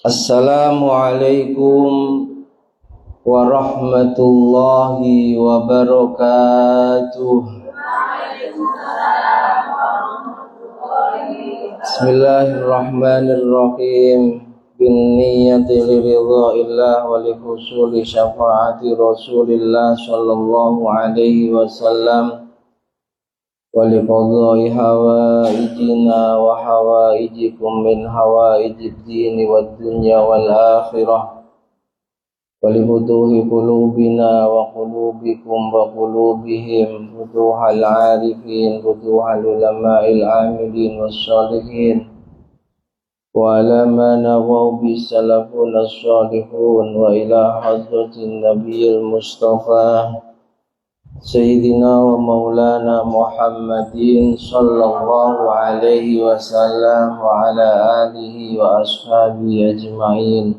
Assalamualaikum warahmatullahi wabarakatuh. Bismillahirrahmanirrahim. Bin niyati liridha'illah wa li husuli syafaati Rasulillah sallallahu alaihi wasallam wa li qadha'i hawaijina wa hawaijikum min hawaijid dini wad dunya wal akhirah wa li futuhi qulubina wa qulubikum wa qulubihim futuhal arifin futuhal ulama'il amilin was sholihin wa ala ma nawaw bisalafun as-sholihun wa ila hadratin nabiyil mustafa Sayyidina wa maulana Muhammadin sallallahu alaihi wasallam wa ala alihi wa ashabihi ajma'in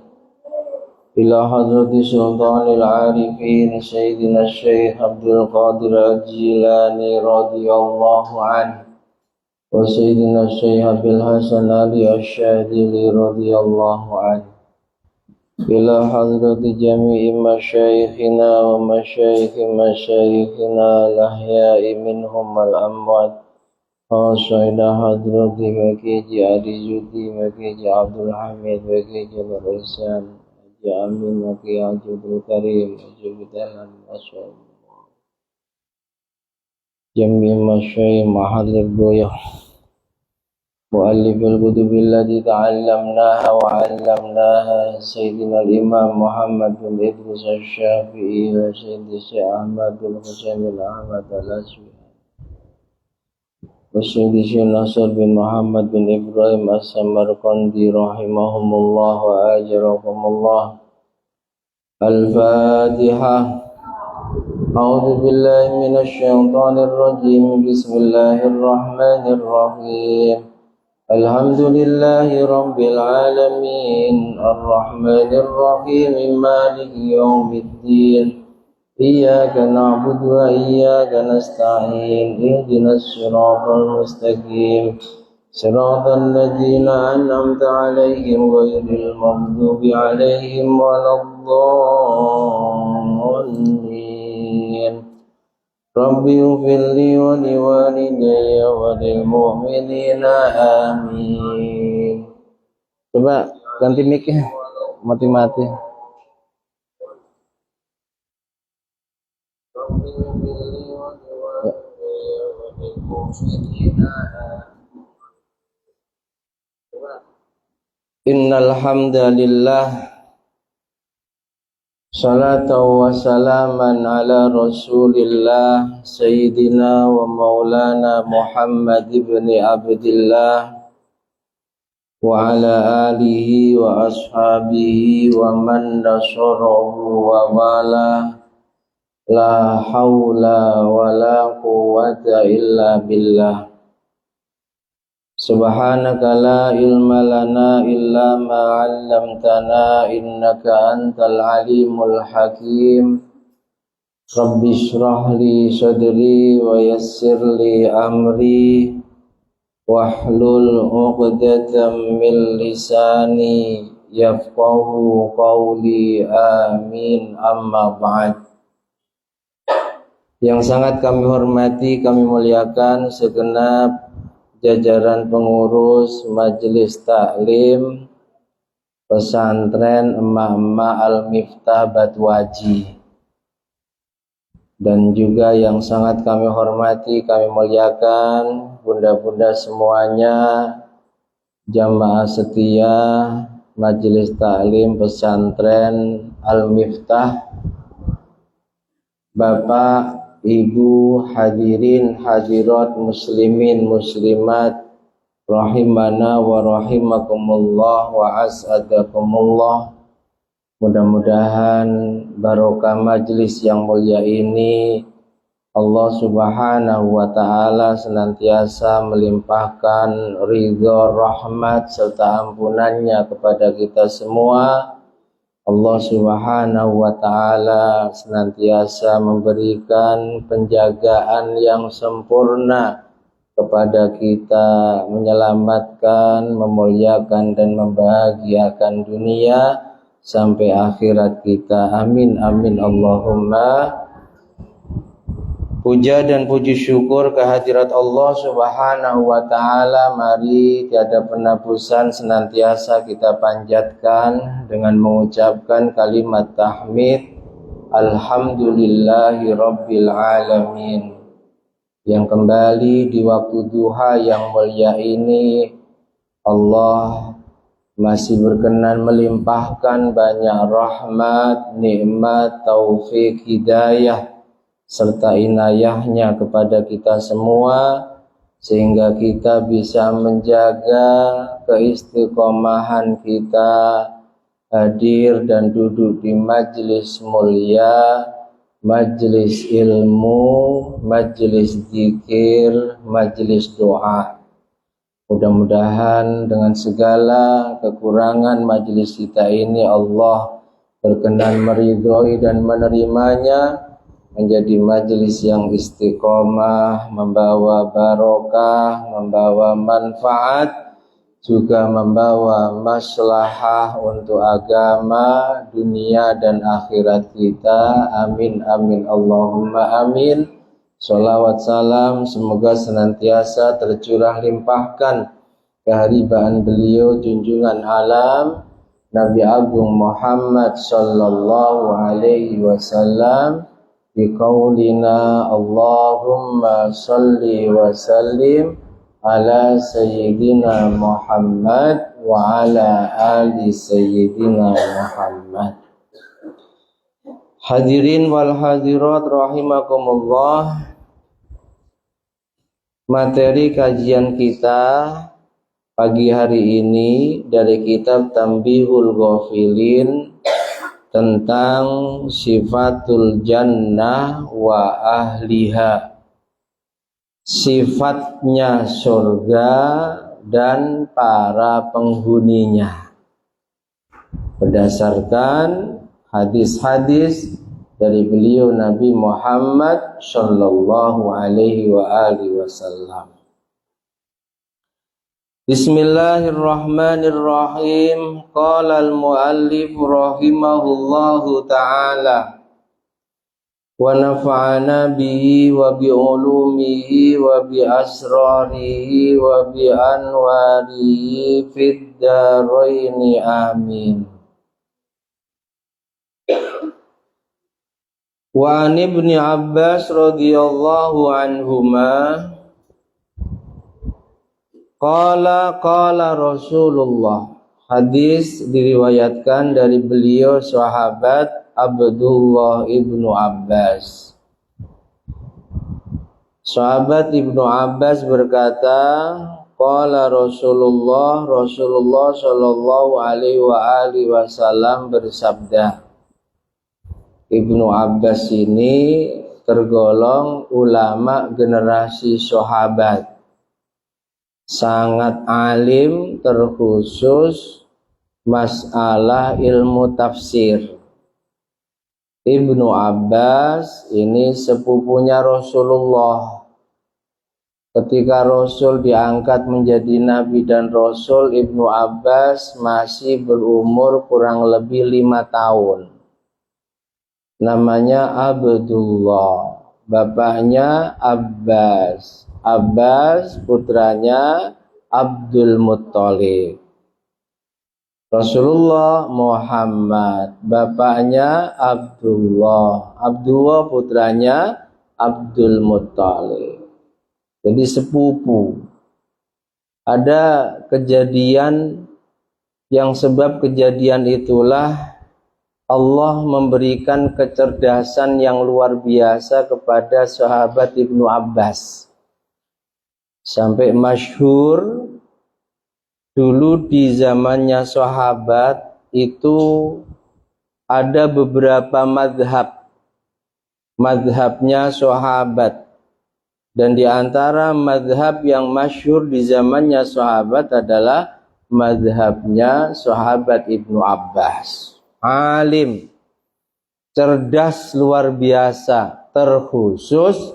ila hadrati sultanil arifin Sayyidina Syekh Abdul Qadir Al-Jilani radhiyallahu anhu wa Sayyidina Syekh Abil Hasan Ali Asy-Syadili radhiyallahu anhu ila hadrati jami'i masyayikhina wa masyayikhi masyayikhina lahya'i minhum al-amwat ila hadrati Makiji Adiyuti Makiji Abdul Hamid Makiji Al-Ihsan Haji Amin Makiji Abdul Karim Haji Bidalan Masyaallah jami'i masyayikh mahalir goyah mu'allif al-kutub allati ta'allamnaha wa 'allamnaha Sayyidina al-Imam Muhammad bin Idris Asy-Syafi'i wa Sayyidi Syekh Ahmad bin Husain bin Ahmad Al-Aswani wa Sayyidi Syekh Nasr bin Muhammad bin Ibrahim As-Samarqandi rahimahumullah wa ajrakumullah. Al-Fatihah. A'udzu billahi minasy syaithanir rajim. Bismillahirrahmanirrahim. Alhamdulillahi Rabbil Alamin Ar-Rahmanir Rahim Maliki Yawmiddin Iyyaka na'budu wa iyyaka nasta'in Ihdinas siratal mustaqim Siratal ladzina an'amta 'alaihim ghairil maghdubi 'alaihim waladdallin Rabbi ufirli wa liwalidayya wa lil mu'minina amin. Coba ganti mic-nya, mati-mati. Rabbi ufirli wa liwalidayya wa lil mu'minina amin. Innal hamdalillah Salatu wa salaman ala Rasulillah Sayyidina wa maulana Muhammad ibn Abdillah wa ala alihi wa ashabihi wa man nasarahu wa wala la hawla wa la quwwata illa billah Subhanaka la ilma lana illa ma 'allamtana innaka antal alimul hakim Rabbi shrah li sadri wa yassir li amri wahlul 'uqdatam min lisani yafqahu qawli amin amma ba'd. Yang sangat kami hormati, kami muliakan segenap jajaran pengurus Majelis Taklim Pesantren Emak-emak Al-Miftah Batwaji, dan juga yang sangat kami hormati, kami muliakan bunda-bunda semuanya, jamaah setia Majelis Taklim Pesantren Al-Miftah, Bapak Ibu hadirin hadirat muslimin muslimat rahimana wa rahimakumullah wa as'adakumullah. Mudah-mudahan barokah majelis yang mulia ini Allah Subhanahu wa taala senantiasa melimpahkan ridha, rahmat serta ampunannya kepada kita semua. Allah Subhanahu wa ta'ala senantiasa memberikan penjagaan yang sempurna kepada kita, menyelamatkan, memuliakan dan membahagiakan dunia sampai akhirat kita. Amin amin Allahumma. Puja dan puji syukur kehadirat Allah Subhanahu wa taala, mari tiada penapusan senantiasa kita panjatkan dengan mengucapkan kalimat tahmid alhamdulillahi rabbil alamin. Yang kembali di waktu duha yang mulia ini, Allah masih berkenan melimpahkan banyak rahmat, nikmat, taufik, hidayah serta inayahnya kepada kita semua, sehingga kita bisa menjaga keistiqomahan kita hadir dan duduk di majelis mulia, majelis ilmu, majelis zikir, majelis doa. Mudah-mudahan dengan segala kekurangan majelis kita ini Allah berkenan meridhoi dan menerimanya menjadi majelis yang istiqomah, membawa barokah, membawa manfaat, juga membawa maslahah untuk agama, dunia dan akhirat kita. Amin amin Allahumma amin. Sholawat salam semoga senantiasa tercurah limpahkan keharibaan beliau junjungan alam Nabi Agung Muhammad sallallahu alaihi wasallam. Biqaulina Allahumma salli wa sallim ala sayyidina Muhammad wa ala ali sayyidina Muhammad. Hadirin wal hadirat rahimakumullah. Materi kajian kita pagi hari ini dari kitab Tanbihul Ghafilin tentang sifatul jannah wa ahliha, sifatnya surga dan para penghuninya, berdasarkan hadis-hadis dari beliau Nabi Muhammad sallallahu alaihi wa alihi wasallam. Bismillahirrahmanirrahim. Qala al-muallif rahimahullahu ta'ala wa nafa'ana bihi wa bi ulumihi wa bi asrarihi wa bi anwarihi fid daraini amin. Wa an ibni Abbas radhiyallahu anhuma Qala Rasulullah. Hadis diriwayatkan dari beliau sahabat Abdullah ibnu Abbas. Sahabat Ibnu Abbas berkata, Qala Rasulullah sallallahu alaihi wa alihi wasallam bersabda. Ibnu Abbas ini tergolong ulama generasi sahabat, sangat alim terkhusus masalah ilmu tafsir. Ibnu Abbas ini sepupunya Rasulullah. Ketika Rasul diangkat menjadi Nabi dan Rasul, Ibnu Abbas masih berumur kurang lebih 5 tahun. Namanya Abdullah, bapaknya Abbas. Abbas putranya Abdul Muttalib. Rasulullah Muhammad, bapaknya Abdullah. Abdullah putranya Abdul Muttalib. Jadi sepupu. Ada kejadian yang sebab kejadian itulah Allah memberikan kecerdasan yang luar biasa kepada sahabat Ibnu Abbas. Sampai masyhur dulu di zamannya sahabat itu ada beberapa madhabnya sahabat, dan di antara madhab yang masyhur di zamannya sahabat adalah madhabnya sahabat Ibnu Abbas. Alim, cerdas luar biasa, terkhusus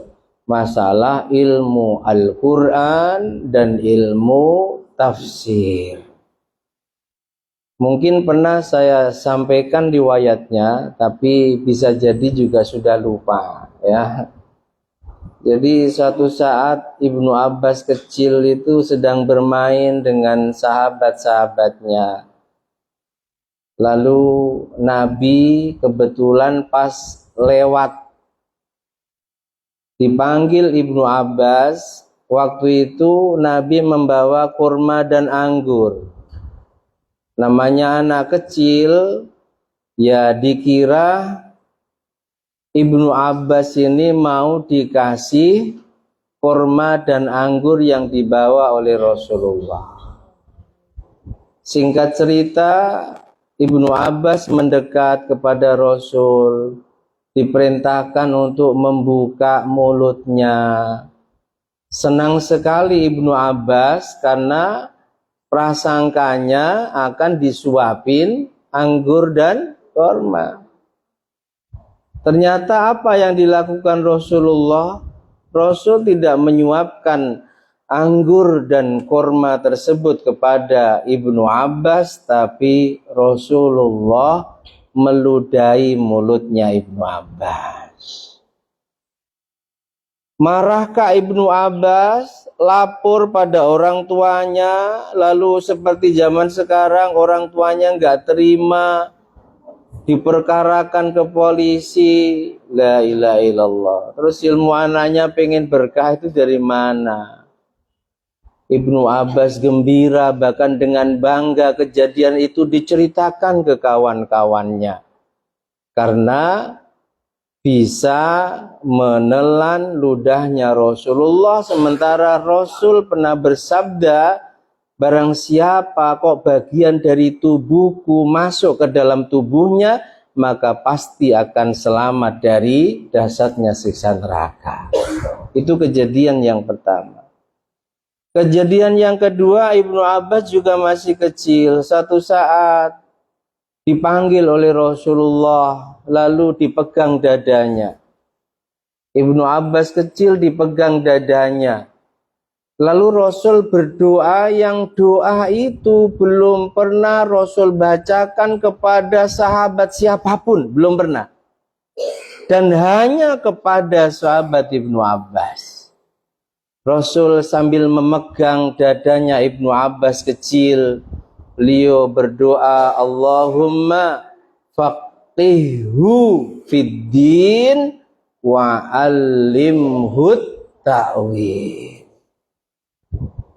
masalah ilmu Al-Quran dan ilmu tafsir. Mungkin pernah saya sampaikan riwayatnya, tapi bisa jadi juga sudah lupa ya. Jadi suatu saat Ibnu Abbas kecil itu sedang bermain dengan sahabat-sahabatnya. Lalu Nabi kebetulan pas lewat. Dipanggil Ibnu Abbas, waktu itu Nabi membawa kurma dan anggur. Namanya anak kecil, ya dikira Ibnu Abbas ini mau dikasih kurma dan anggur yang dibawa oleh Rasulullah. Singkat cerita, Ibnu Abbas mendekat kepada Rasul, diperintahkan untuk membuka mulutnya. Senang sekali Ibnu Abbas karena prasangkanya akan disuapin anggur dan kurma. Ternyata apa yang dilakukan Rasulullah? Rasul tidak menyuapkan anggur dan kurma tersebut kepada Ibnu Abbas, tapi Rasulullah meludahi mulutnya Ibnu Abbas. Marahkah Ibnu Abbas? Lapor pada orang tuanya, lalu seperti zaman sekarang orang tuanya nggak terima, diperkarakan ke polisi. La ilaha illallah. Terus ilmu anaknya pengen berkah itu dari mana? Ibnu Abbas gembira, bahkan dengan bangga kejadian itu diceritakan ke kawan-kawannya. Karena bisa menelan ludahnya Rasulullah, sementara Rasul pernah bersabda, barang siapa kok bagian dari tubuhku masuk ke dalam tubuhnya, maka pasti akan selamat dari dahsyatnya siksa neraka. Itu kejadian yang pertama. Kejadian yang kedua, Ibnu Abbas juga masih kecil. Satu saat dipanggil oleh Rasulullah, lalu dipegang dadanya. Ibnu Abbas kecil dipegang dadanya. Lalu Rasul berdoa yang doa itu belum pernah Rasul bacakan kepada sahabat siapapun, belum pernah. Dan hanya kepada sahabat Ibnu Abbas. Rasul sambil memegang dadanya Ibnu Abbas kecil, beliau berdoa, Allahumma faqihhu fid din wa 'allimhu ta'wil.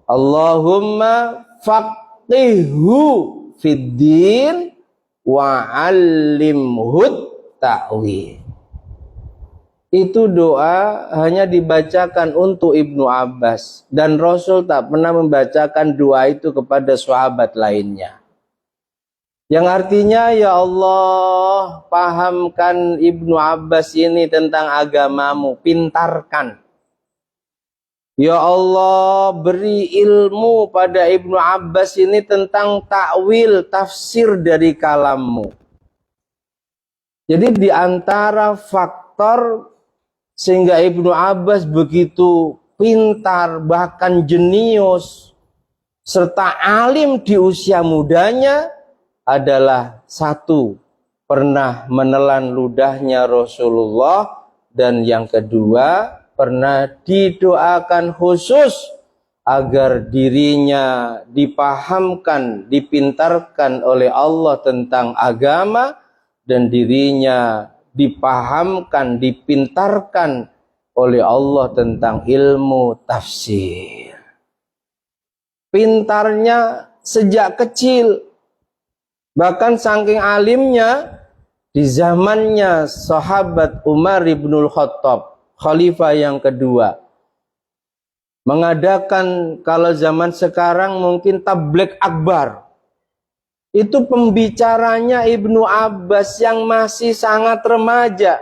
Allahumma faqihhu fid din wa 'allimhu ta'wil. Itu doa hanya dibacakan untuk Ibnu Abbas, dan Rasul tak pernah membacakan doa itu kepada sahabat lainnya. Yang artinya, ya Allah, pahamkan Ibnu Abbas ini tentang agamamu, pintarkan. Ya Allah, beri ilmu pada Ibnu Abbas ini tentang takwil, tafsir dari kalammu. Jadi di antara faktor sehingga Ibnu Abbas begitu pintar, bahkan jenius, serta alim di usia mudanya adalah satu, pernah menelan ludahnya Rasulullah, dan yang kedua, pernah didoakan khusus agar dirinya dipahamkan, dipintarkan oleh Allah tentang agama, dan dirinya dipahamkan, dipintarkan oleh Allah tentang ilmu tafsir. Pintarnya sejak kecil, bahkan saking alimnya, di zamannya sahabat Umar ibnul Khattab, khalifah yang kedua, mengadakan, kalau zaman sekarang mungkin tabligh akbar. Itu pembicaranya Ibnu Abbas yang masih sangat remaja.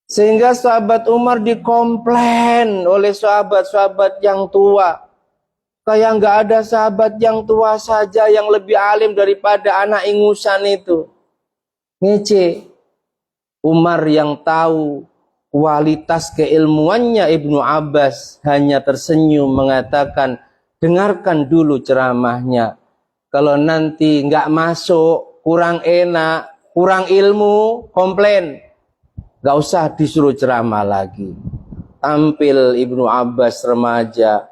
Sehingga sahabat Umar dikomplain oleh sahabat-sahabat yang tua. Kayak nggak ada sahabat yang tua saja yang lebih alim daripada anak ingusan itu. Ngece. Umar yang tahu kualitas keilmuannya Ibnu Abbas hanya tersenyum mengatakan, dengarkan dulu ceramahnya. Kalau nanti nggak masuk, kurang enak, kurang ilmu, komplain. Nggak usah disuruh ceramah lagi. Tampil Ibnu Abbas remaja,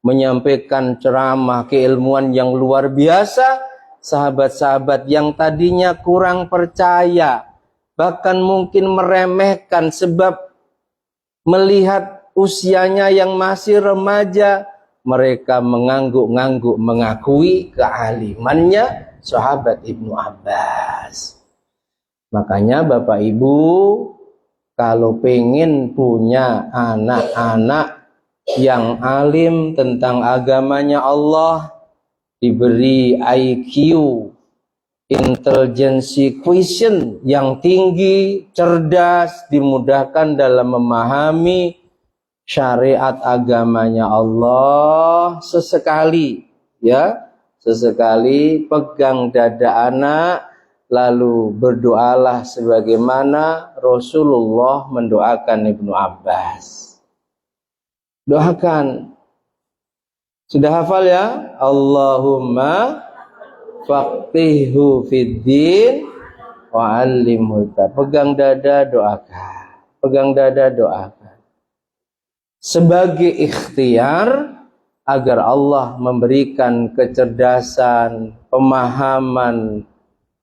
menyampaikan ceramah keilmuan yang luar biasa. Sahabat-sahabat yang tadinya kurang percaya, bahkan mungkin meremehkan sebab melihat usianya yang masih remaja, mereka mengangguk-ngangguk mengakui kealimannya sahabat Ibnu Abbas. Makanya Bapak Ibu, kalau pengen punya anak-anak yang alim tentang agamanya Allah, diberi IQ, intelijensi quotient yang tinggi, cerdas, dimudahkan dalam memahami syariat agamanya Allah, sesekali pegang dada anak, lalu berdoalah sebagaimana Rasulullah mendoakan Ibnu Abbas. Doakan. Sudah hafal ya? Allahumma faqihhu fiddin wa 'allimhu. Pegang dada doakan. Pegang dada doakan. Sebagai ikhtiar agar Allah memberikan kecerdasan, pemahaman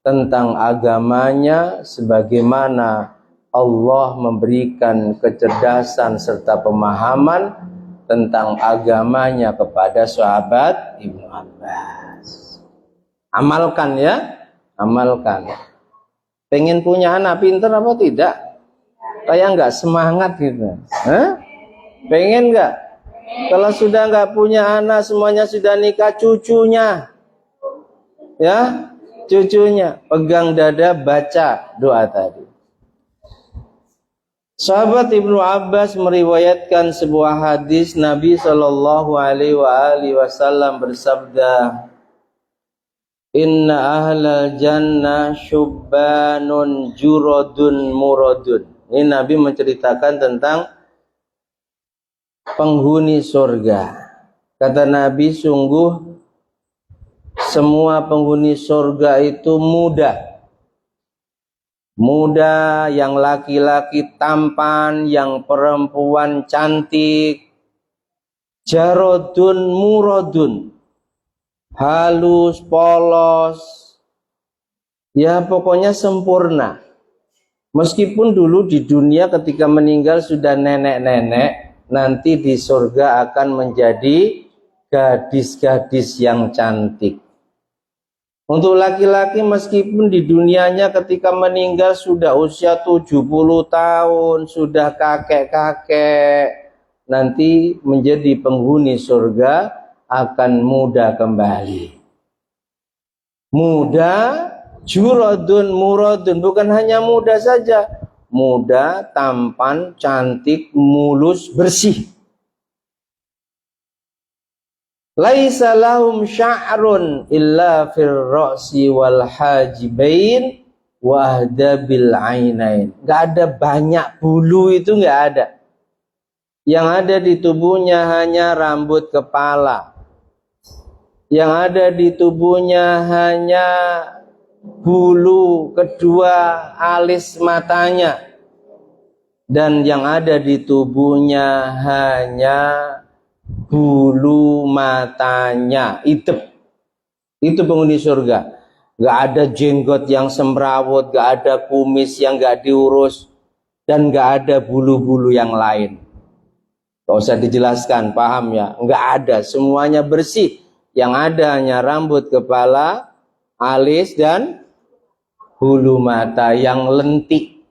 tentang agamanya sebagaimana Allah memberikan kecerdasan serta pemahaman tentang agamanya kepada sahabat Ibnu Abbas. Amalkan ya, amalkan. Pengen punya anak pintar apa tidak? Kayak nggak semangat gitu. Pengen nggak? Kalau sudah nggak punya anak, semuanya sudah nikah, cucunya, ya, cucunya pegang dada, baca doa tadi. Sahabat Ibnu Abbas meriwayatkan sebuah hadis Nabi Shallallahu Alaihi Wasallam bersabda, Inna ahlal jannah syubbanun jurodun murodun. Ini Nabi menceritakan tentang penghuni surga. Kata Nabi, sungguh semua penghuni surga itu muda. Muda, yang laki-laki tampan, yang perempuan cantik. Jarodun murodun, halus, polos, ya pokoknya sempurna. Meskipun dulu di dunia ketika meninggal sudah nenek-nenek, nanti di surga akan menjadi gadis-gadis yang cantik. Untuk laki-laki meskipun di dunianya ketika meninggal sudah usia 70 tahun, sudah kakek-kakek, nanti menjadi penghuni surga akan muda kembali. Muda, jurodun, murodun, bukan hanya muda saja. Muda, tampan, cantik, mulus, bersih. Laisa lahum sya'run illa fir ra'si wal hajibain wa ahdabil ainain. Enggak ada banyak bulu, itu enggak ada. Yang ada di tubuhnya hanya rambut kepala. Yang ada di tubuhnya hanya bulu kedua alis matanya. Dan yang ada di tubuhnya hanya bulu matanya, itu penghuni surga. Gak ada jenggot yang semrawut, gak ada kumis yang gak diurus, dan gak ada bulu-bulu yang lain. Gak usah dijelaskan, paham ya? Gak ada, semuanya bersih. Yang ada hanya rambut kepala, alis, dan bulu mata yang lentik.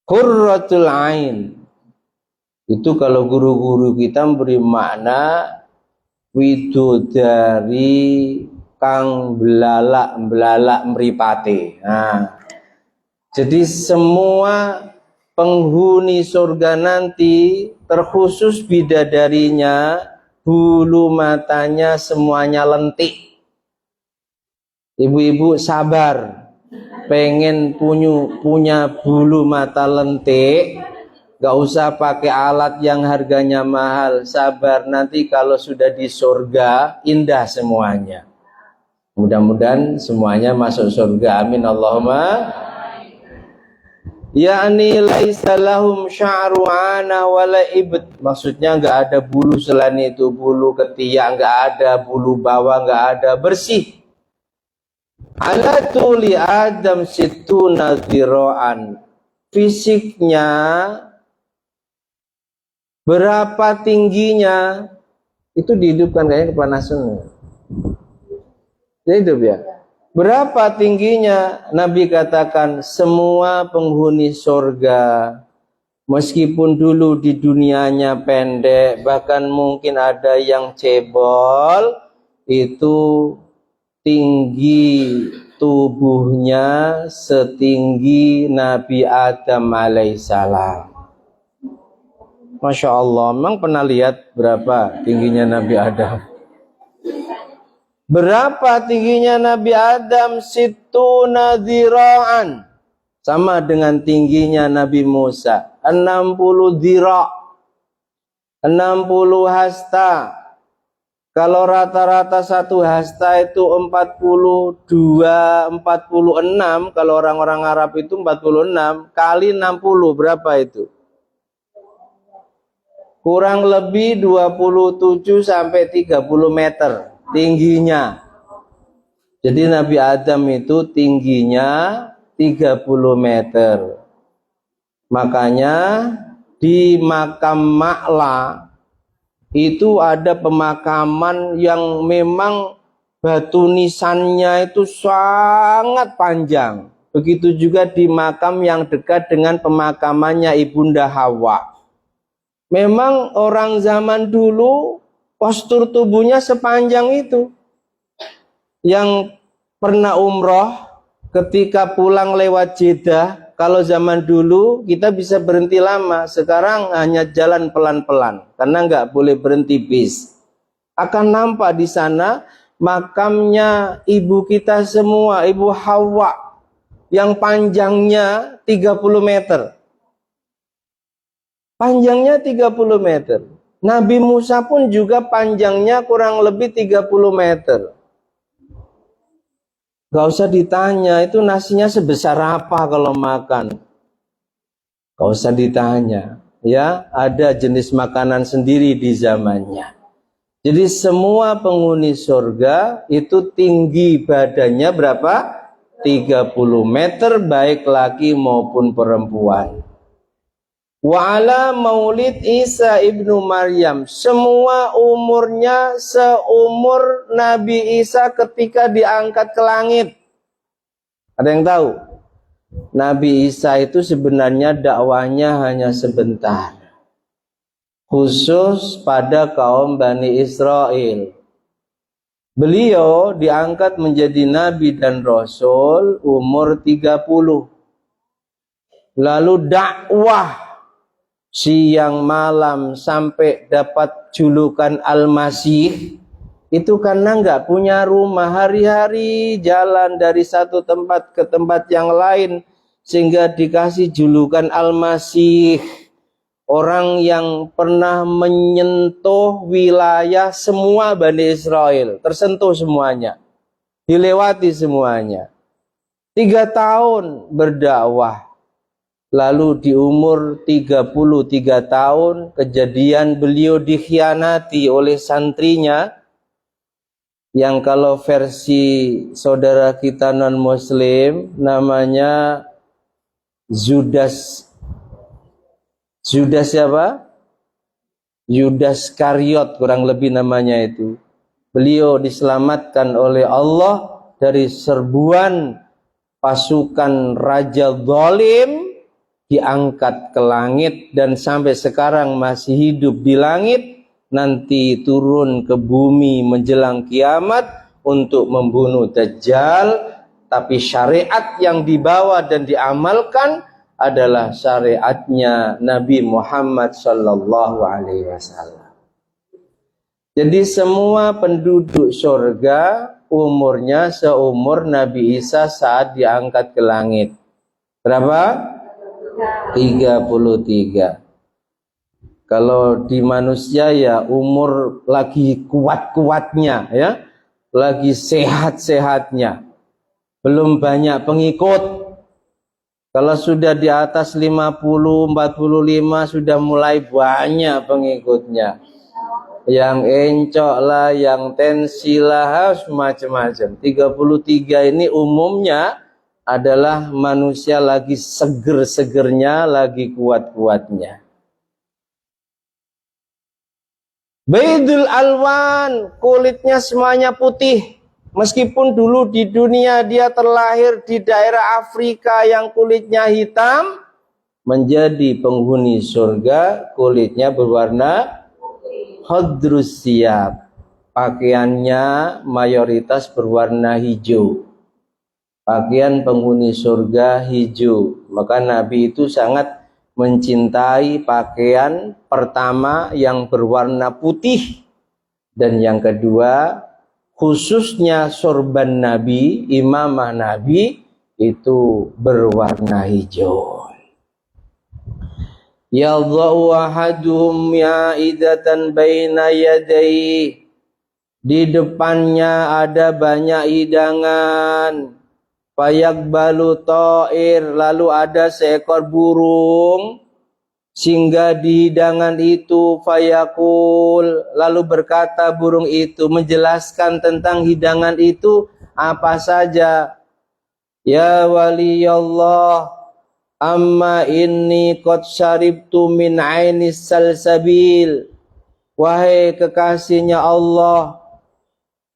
Qurratul ain. Itu kalau guru-guru kita memberi makna widodari kang belalak mripate. Nah, jadi semua penghuni surga nanti, terkhusus bidadarinya, bulu matanya semuanya lentik. Ibu-ibu sabar, pengen punya bulu mata lentik, gak usah pakai alat yang harganya mahal. Sabar, nanti kalau sudah di surga indah semuanya. Mudah-mudahan semuanya masuk surga. Amin Allahumma. Yakni laisa lahum sya'ru ana wala ibt. Maksudnya enggak ada bulu selain itu, bulu ketiak enggak ada, bulu bawah enggak ada, bersih. Ala tuli Adam situna dhira'an. Fisiknya berapa tingginya? Itu dihidupkan kayaknya kepanasan. Hidup ya. Berapa tingginya? Nabi katakan semua penghuni surga, meskipun dulu di dunianya pendek, bahkan mungkin ada yang cebol, itu tinggi tubuhnya setinggi Nabi Adam alaihissalam. Masya Allah, memang pernah lihat berapa tingginya Nabi Adam? Berapa tingginya Nabi Adam? Situna dhira'an. Sama dengan tingginya Nabi Musa. 60 dhira'. 60 hasta. Kalau rata-rata satu hasta itu 42, 46. Kalau orang-orang Arab itu 46. Kali 60 berapa itu? Kurang lebih 27 sampai 30 meter. Tingginya. Jadi Nabi Adam itu tingginya 30 meter. Makanya di makam Ma'la itu ada pemakaman yang memang batu nisannya itu sangat panjang. Begitu juga di makam yang dekat dengan pemakamannya Ibunda Hawa. Memang orang zaman dulu postur tubuhnya sepanjang itu. Yang pernah umroh ketika pulang lewat Jeddah, kalau zaman dulu kita bisa berhenti lama, sekarang hanya jalan pelan-pelan karena nggak boleh berhenti bis. Akan nampak di sana makamnya ibu kita semua, Ibu Hawa, yang panjangnya 30 meter. Panjangnya 30 meter. Nabi Musa pun juga panjangnya kurang lebih 30 meter. Gak usah ditanya, itu nasinya sebesar apa kalau makan. Gak usah ditanya. Ya, ada jenis makanan sendiri di zamannya. Jadi semua penghuni surga itu tinggi badannya berapa? 30 meter, baik laki maupun perempuan. Wa ala maulid Isa ibnu Maryam, semua umurnya seumur Nabi Isa ketika diangkat ke langit. Ada yang tahu? Nabi Isa itu sebenarnya dakwahnya hanya sebentar, khusus pada kaum Bani Israel. Beliau diangkat menjadi Nabi dan Rasul umur 30. Lalu dakwah siang malam sampai dapat julukan Al-Masih. Itu karena nggak punya rumah, hari-hari jalan dari satu tempat ke tempat yang lain, sehingga dikasih julukan Al-Masih. Orang yang pernah menyentuh wilayah semua Bani Israel, tersentuh semuanya, dilewati semuanya. 3 tahun berdakwah. Lalu di umur 33 tahun kejadian beliau dikhianati oleh santrinya, yang kalau versi saudara kita non muslim namanya Judas siapa? Yudas Kariot kurang lebih namanya itu. Beliau diselamatkan oleh Allah dari serbuan pasukan Raja Zalim, diangkat ke langit dan sampai sekarang masih hidup di langit, nanti turun ke bumi menjelang kiamat untuk membunuh Dajjal. Tapi syariat yang dibawa dan diamalkan adalah syariatnya Nabi Muhammad sallallahu alaihi wasallam. Jadi semua penduduk surga umurnya seumur Nabi Isa saat diangkat ke langit. Berapa? 33. Kalau di manusia ya umur lagi kuat-kuatnya ya, lagi sehat-sehatnya, belum banyak pengikut. Kalau sudah di atas 50, 45 sudah mulai banyak pengikutnya. Yang encok lah, yang tensi lah, harus macam-macam. 33 ini umumnya adalah manusia lagi seger-segernya, lagi kuat-kuatnya. Baydul alwan, kulitnya semuanya putih. Meskipun dulu di dunia dia terlahir di daerah Afrika yang kulitnya hitam, menjadi penghuni surga kulitnya berwarna khadrus siyab. Pakaiannya mayoritas berwarna hijau. Pakaian penghuni surga hijau. Maka Nabi itu sangat mencintai pakaian pertama yang berwarna putih, dan yang kedua khususnya sorban Nabi, imamah Nabi itu berwarna hijau. Yadha'u ahaduhum ya'idatan baina yadayhi, di depannya ada banyak hidangan. Fayaqbalu ta'ir, lalu ada seekor burung singgah di hidangan itu. Fayaqul, lalu berkata burung itu menjelaskan tentang hidangan itu apa saja. Ya waliyallah, amma inni qad syaribtu min ainis salsabil. Wahai kekasihnya Allah,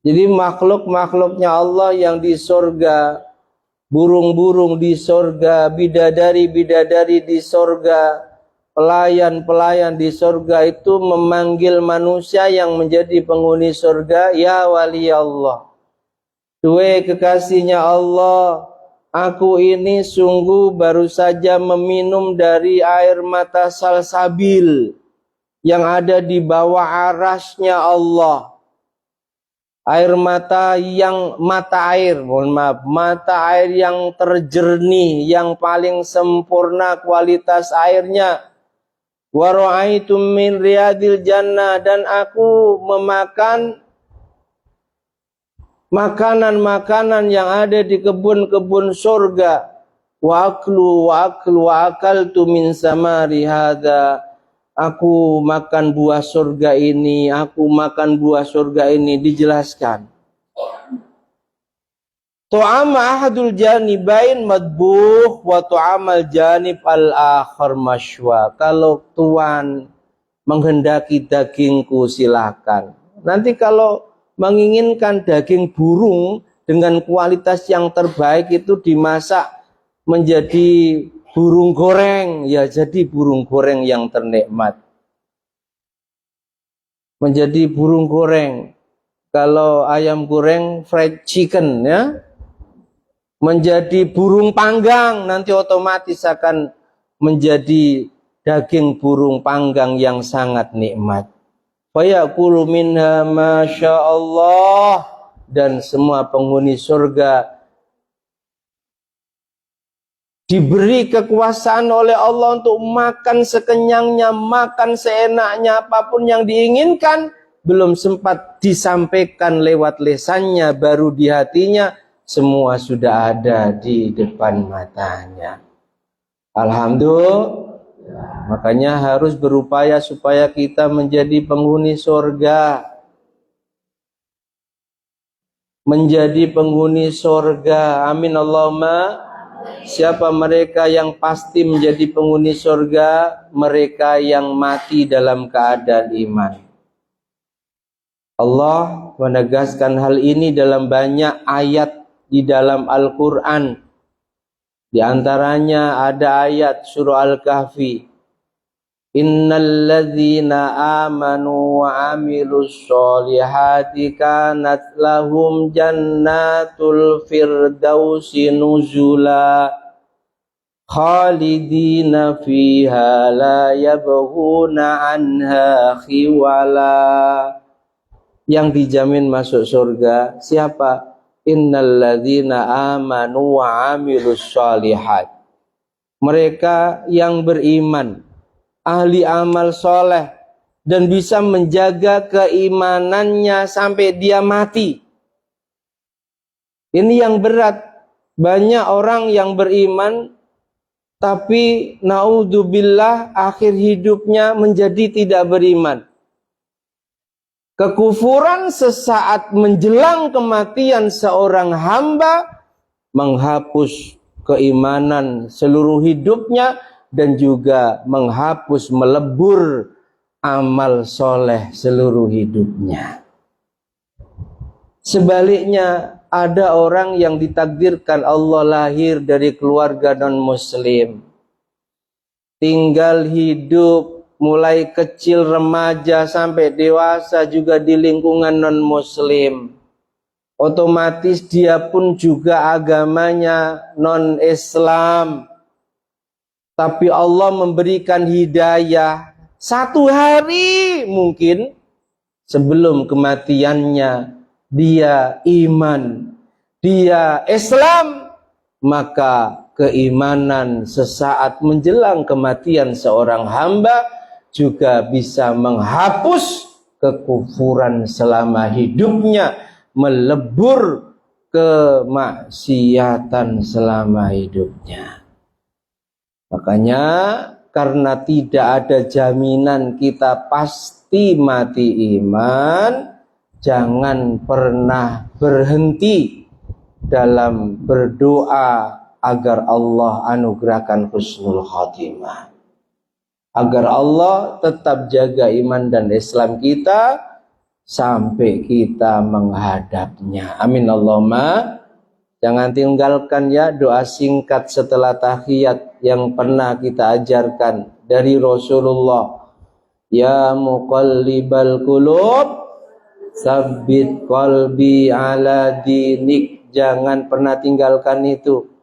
jadi makhluk-makhluknya Allah yang di surga, burung-burung di surga, bidadari-bidadari di surga, pelayan-pelayan di surga itu memanggil manusia yang menjadi penghuni surga, ya wali Allah, duhai kekasihnya Allah, aku ini sungguh baru saja meminum dari air mata salsabil yang ada di bawah arasnya Allah. Air mata yang mata air yang terjernih, yang paling sempurna kualitas airnya. Wa ra'aitu min riyadil jannah, dan aku memakan makanan-makanan yang ada di kebun-kebun surga. Wa akaltu min samari hadza, aku makan buah surga ini, dijelaskan. Tu'ama ahadul janibain madbuh wa tu'amal janib al-akhar mashwa. Kalau Tuhan menghendaki dagingku silakan. Nanti kalau menginginkan daging burung dengan kualitas yang terbaik itu dimasak menjadi burung goreng, ya jadi burung goreng yang ternikmat. Menjadi burung goreng. Kalau ayam goreng fried chicken ya. Menjadi burung panggang, nanti otomatis akan menjadi daging burung panggang yang sangat nikmat. Fayaqulu minha masyaallah, dan semua penghuni surga diberi kekuasaan oleh Allah untuk makan sekenyangnya, makan seenaknya, apapun yang diinginkan, belum sempat disampaikan lewat lisannya, baru di hatinya, semua sudah ada di depan matanya. Alhamdulillah. Makanya harus berupaya supaya kita menjadi penghuni surga. Menjadi penghuni surga. Amin Allahumma. Siapa mereka yang pasti menjadi penghuni surga? Mereka yang mati dalam keadaan iman. Allah menegaskan hal ini dalam banyak ayat di dalam Al-Quran. Di antaranya ada ayat surah Al-Kahfi. Innal ladzina amanu wa amilus solihati kanat lahum jannatul firdausi nuzula khalidina fiha la yabghuna anha khiwala. yang dijamin masuk surga siapa? Innalladzina amanu wa amilus sholihat. Mereka yang beriman, ahli amal soleh, dan bisa menjaga keimanannya sampai dia mati. Ini yang berat. Banyak orang yang beriman tapi naudzubillah akhir hidupnya menjadi tidak beriman. Kekufuran sesaat menjelang kematian seorang hamba menghapus keimanan seluruh hidupnya dan juga menghapus, melebur amal soleh seluruh hidupnya. Sebaliknya, ada orang yang ditakdirkan Allah lahir dari keluarga non-muslim, tinggal hidup mulai kecil, remaja sampai dewasa juga di lingkungan non-muslim. Otomatis dia pun juga agamanya non-Islam. Tapi Allah memberikan hidayah. Satu hari mungkin sebelum kematiannya dia iman, dia Islam, maka keimanan sesaat menjelang kematian seorang hamba juga bisa menghapus kekufuran selama hidupnya, melebur kemaksiatan selama hidupnya. Makanya karena tidak ada jaminan kita pasti mati iman, jangan pernah berhenti dalam berdoa agar Allah anugerahkan husnul khotimah, agar Allah tetap jaga iman dan Islam kita sampai kita menghadapnya. Amin Allahumma. Jangan tinggalkan ya doa singkat setelah tahiyat yang pernah kita ajarkan dari Rasulullah. Ya muqallibal qulub, sabbit qalbi ala dinik. Jangan pernah tinggalkan itu.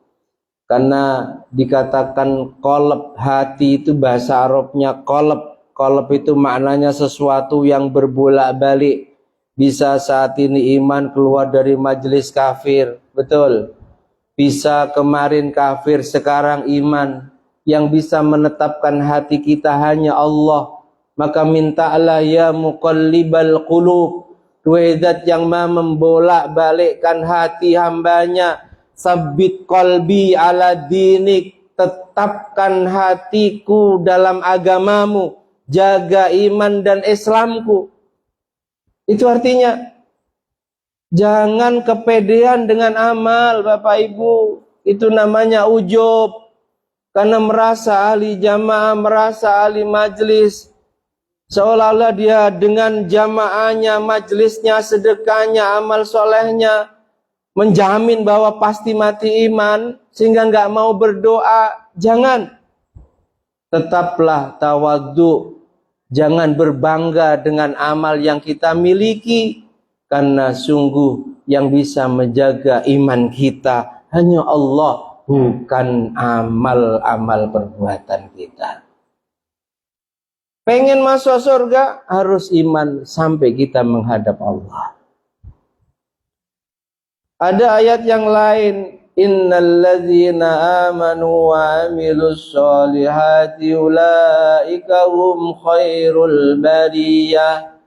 Karena dikatakan qalb, hati itu bahasa Arabnya qalb. Qalb itu maknanya sesuatu yang berbolak-balik. Bisa saat ini iman keluar dari majelis kafir. Betul. Bisa kemarin kafir, sekarang iman. Yang bisa menetapkan hati kita hanya Allah. Maka mintalah ya muqallibal qulub, Duhai Zat yang maha membolak-balikkan hati hambanya, sabbit qalbi ala dinik, tetapkan hatiku dalam agamamu, jaga iman dan Islamku. Itu artinya jangan kepedean dengan amal, Bapak Ibu. Itu namanya ujub. Karena merasa ahli jamaah, merasa ahli majlis, seolah-olah dia dengan jamaahnya, majlisnya, sedekahnya, amal solehnya menjamin bahwa pasti mati iman, sehingga nggak mau berdoa. Jangan. Tetaplah tawadhu. Jangan berbangga dengan amal yang kita miliki, karena sungguh yang bisa menjaga iman kita hanya Allah, bukan amal-amal perbuatan kita. Pengen masuk surga harus iman sampai kita menghadap Allah. Ada ayat yang lain, innalladzina amanu wa amilus solihati ulaika hum khairul bariyah.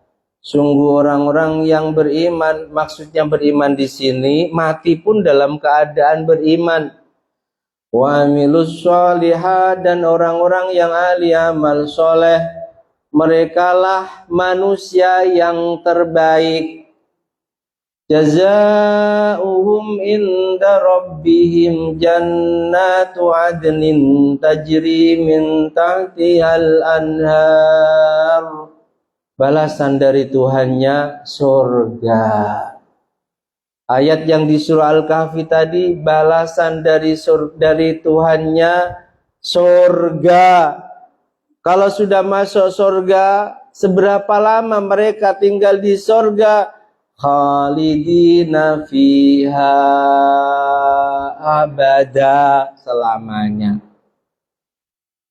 Sungguh orang-orang yang beriman, maksudnya beriman di sini mati pun dalam keadaan beriman. Wa amilus solihat, dan orang-orang yang ahli amal soleh, merekalah manusia yang terbaik. Jazaohum inda rabbihim jannatu adnin tajri min tahtihal anhar. Balasan dari Tuhannya surga. Ayat yang di surah Al-Kahfi tadi, balasan dari Tuhannya surga. Kalau sudah masuk surga, seberapa lama mereka tinggal di surga? Khalidina fiha abada, selamanya.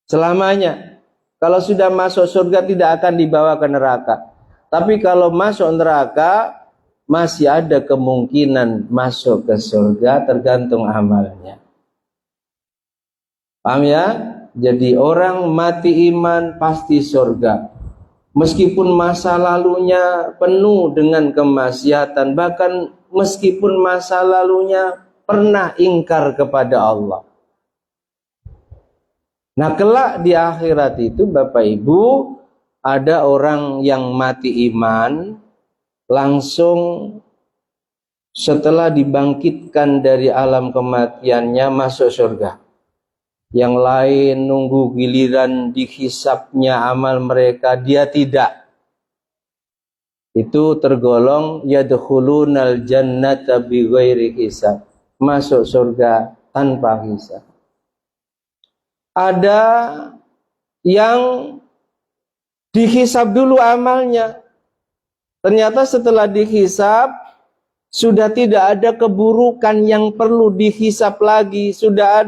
Selamanya. Kalau sudah masuk surga tidak akan dibawa ke neraka. Tapi kalau masuk neraka, masih ada kemungkinan masuk ke surga tergantung amalnya. Paham ya? Jadi orang mati iman pasti surga. Meskipun masa lalunya penuh dengan kemaksiatan, bahkan meskipun masa lalunya pernah ingkar kepada Allah. Nah, kelak di akhirat itu Bapak Ibu, ada orang yang mati iman, langsung setelah dibangkitkan dari alam kematiannya masuk surga. Yang lain nunggu giliran dihisapnya amal mereka, dia tidak. Itu tergolong yadkhulunal jannata bighairi hisab, masuk surga tanpa hisab. Ada yang dihisab dulu amalnya. Ternyata setelah dihisab sudah tidak ada keburukan yang perlu dihisab lagi, sudah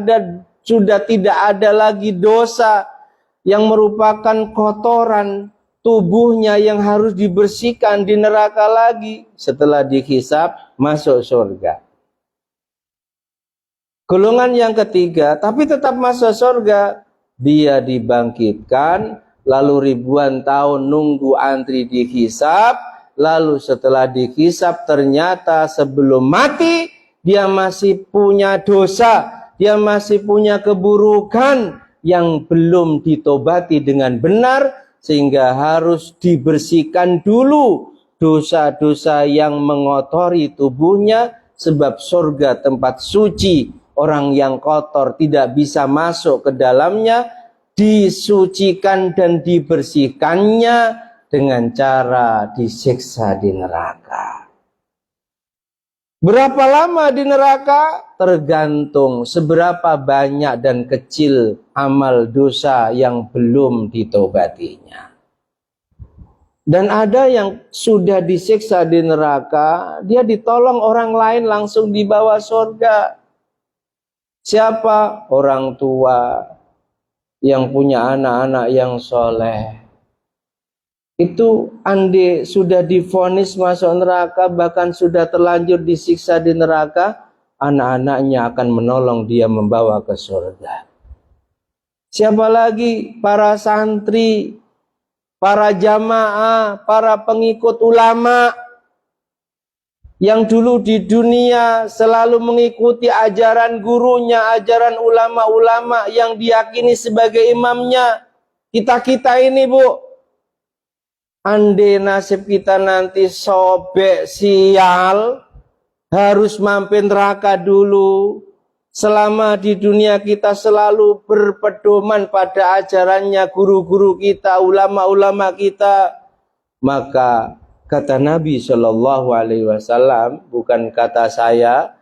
tidak ada lagi dosa yang merupakan kotoran tubuhnya yang harus dibersihkan di neraka lagi. Setelah dihisab masuk surga. Golongan yang ketiga, tapi tetap masuk surga, dia dibangkitkan, lalu ribuan tahun nunggu antri dihisab, lalu setelah dihisab ternyata sebelum mati dia masih punya dosa, dia masih punya keburukan yang belum ditobati dengan benar, sehingga harus dibersihkan dulu dosa-dosa yang mengotori tubuhnya, sebab surga tempat suci. Orang yang kotor tidak bisa masuk ke dalamnya, disucikan dan dibersihkannya dengan cara disiksa di neraka. Berapa lama di neraka? Tergantung seberapa banyak dan kecil amal dosa yang belum ditobatinya. Dan ada yang sudah disiksa di neraka, dia ditolong orang lain langsung dibawa surga. Siapa? Orang tua yang punya anak-anak yang soleh. Itu andai sudah divonis masuk neraka, bahkan sudah terlanjur disiksa di neraka, anak-anaknya akan menolong dia membawa ke surga. Siapa lagi? Para santri, para jamaah, para pengikut ulama yang dulu di dunia selalu mengikuti ajaran gurunya, ajaran ulama-ulama yang diyakini sebagai imamnya. Kita ini, Bu, andai nasib kita nanti sobek sial, harus mampir neraka dulu. Selama di dunia kita selalu berpedoman pada ajarannya guru-guru kita, ulama-ulama kita, maka kata Nabi Shallallahu Alaihi Wasallam, bukan kata saya,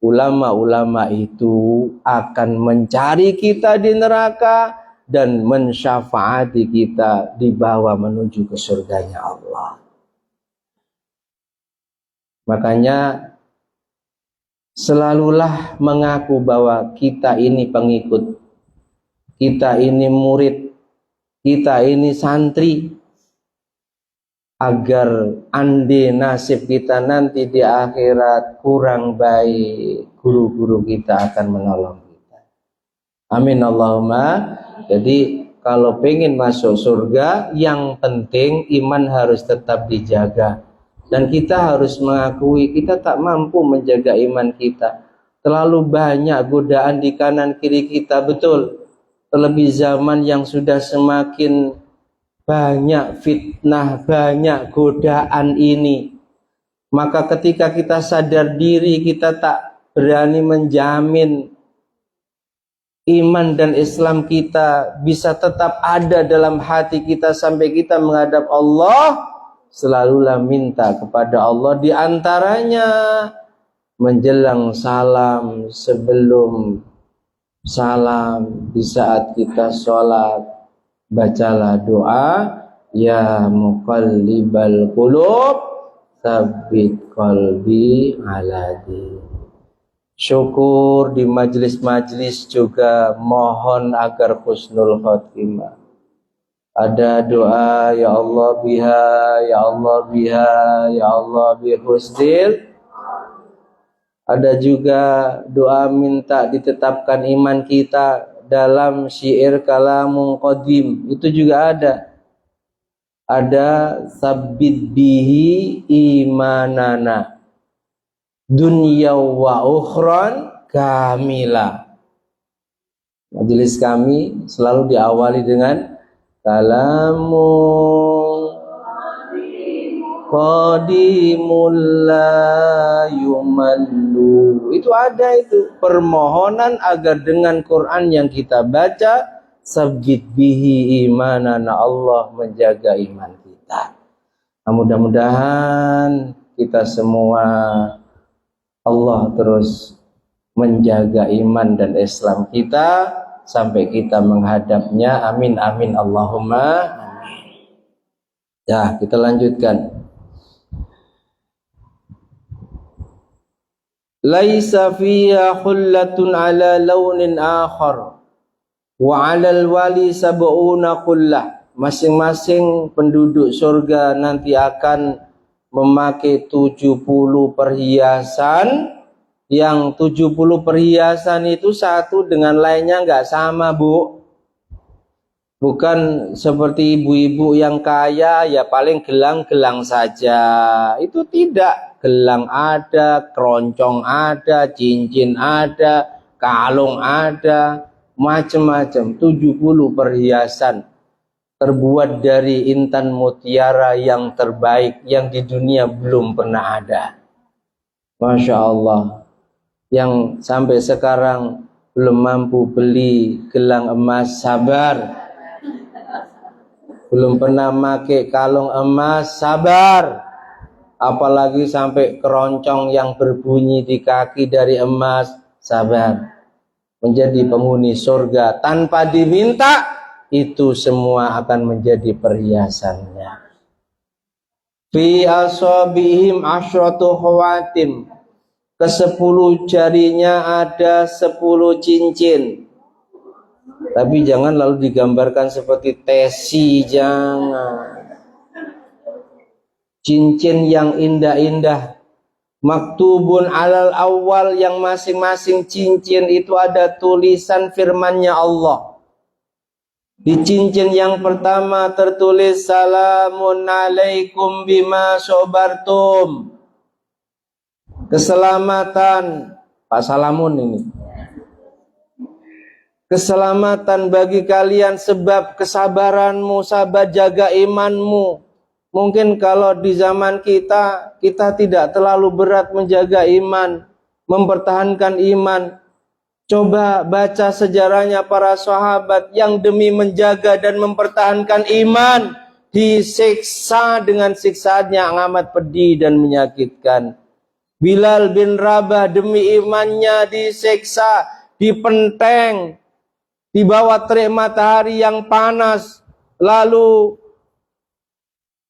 ulama-ulama itu akan mencari kita di neraka dan mensyafaati kita dibawa menuju ke surganya Allah. Makanya selalulah mengaku bahwa kita ini pengikut, kita ini murid, kita ini santri, agar andai nasib kita nanti di akhirat kurang baik, guru-guru kita akan menolong kita. Amin Allahumma. Jadi kalau pengen masuk surga, yang penting iman harus tetap dijaga. Dan kita harus mengakui kita tak mampu menjaga iman kita. Terlalu banyak godaan di kanan kiri kita, betul. Terlebih zaman yang sudah semakin banyak fitnah, banyak godaan ini. Maka ketika kita sadar diri, kita tak berani menjamin iman dan Islam kita bisa tetap ada dalam hati kita sampai kita menghadap Allah. Selalulah minta kepada Allah, di antaranya menjelang salam, sebelum salam, di saat kita sholat, bacalah doa, ya muqallibal qulub tsabbit qalbi ala din. Syukur di majlis-majlis juga mohon agar husnul khotimah. Ada doa ya Allah biha, ya Allah biha, ya Allah bihusnil. Ada juga doa minta ditetapkan iman kita dalam syair kalamun qadim, itu juga ada. Ada sabbit bihi imanana dunya wa ukhran kamila. Majelis kami selalu diawali dengan kalamun qadimul la yumallu. Itu ada, itu permohonan agar dengan Quran yang kita baca sabbit bihi imanana, Allah menjaga iman kita. Nah, mudah-mudahan kita semua Allah terus menjaga iman dan Islam kita sampai kita menghadapnya. Amin amin Allahumma amin. Ya, kita lanjutkan. Laisa fiha khullatun ala launin akhar wa 'alal wali sab'una qullah. Masing-masing penduduk surga nanti akan memakai 70 perhiasan. Yang 70 perhiasan itu satu dengan lainnya enggak sama, Bu. Bukan seperti ibu-ibu yang kaya ya paling gelang-gelang saja. Itu tidak. Gelang ada, keroncong ada, cincin ada, kalung ada, macam-macam. 70 perhiasan terbuat dari intan mutiara yang terbaik yang di dunia belum pernah ada. Masya Allah. Yang sampai sekarang belum mampu beli gelang emas, sabar. Belum pernah pakai kalung emas, sabar. Apalagi sampai keroncong yang berbunyi di kaki dari emas, sabar. Menjadi penghuni surga tanpa diminta, itu semua akan menjadi perhiasannya. Fi asabihim asyratu khawatim. Ke-10 jarinya ada 10 cincin. Tapi jangan lalu digambarkan seperti tesi, jangan. Cincin yang indah-indah. Maktubun alal awal, yang masing-masing cincin itu ada tulisan firman-Nya Allah. Di cincin yang pertama tertulis salamun alaikum bima sobartum. Keselamatan, Pak Salamun ini. Keselamatan bagi kalian sebab kesabaranmu, sabar jaga imanmu. Mungkin kalau di zaman kita tidak terlalu berat menjaga iman, mempertahankan iman. Coba baca sejarahnya para sahabat yang demi menjaga dan mempertahankan iman disiksa dengan siksaan yang amat pedih dan menyakitkan. Bilal bin Rabah demi imannya disiksa, dipenteng, di bawah terik matahari yang panas, lalu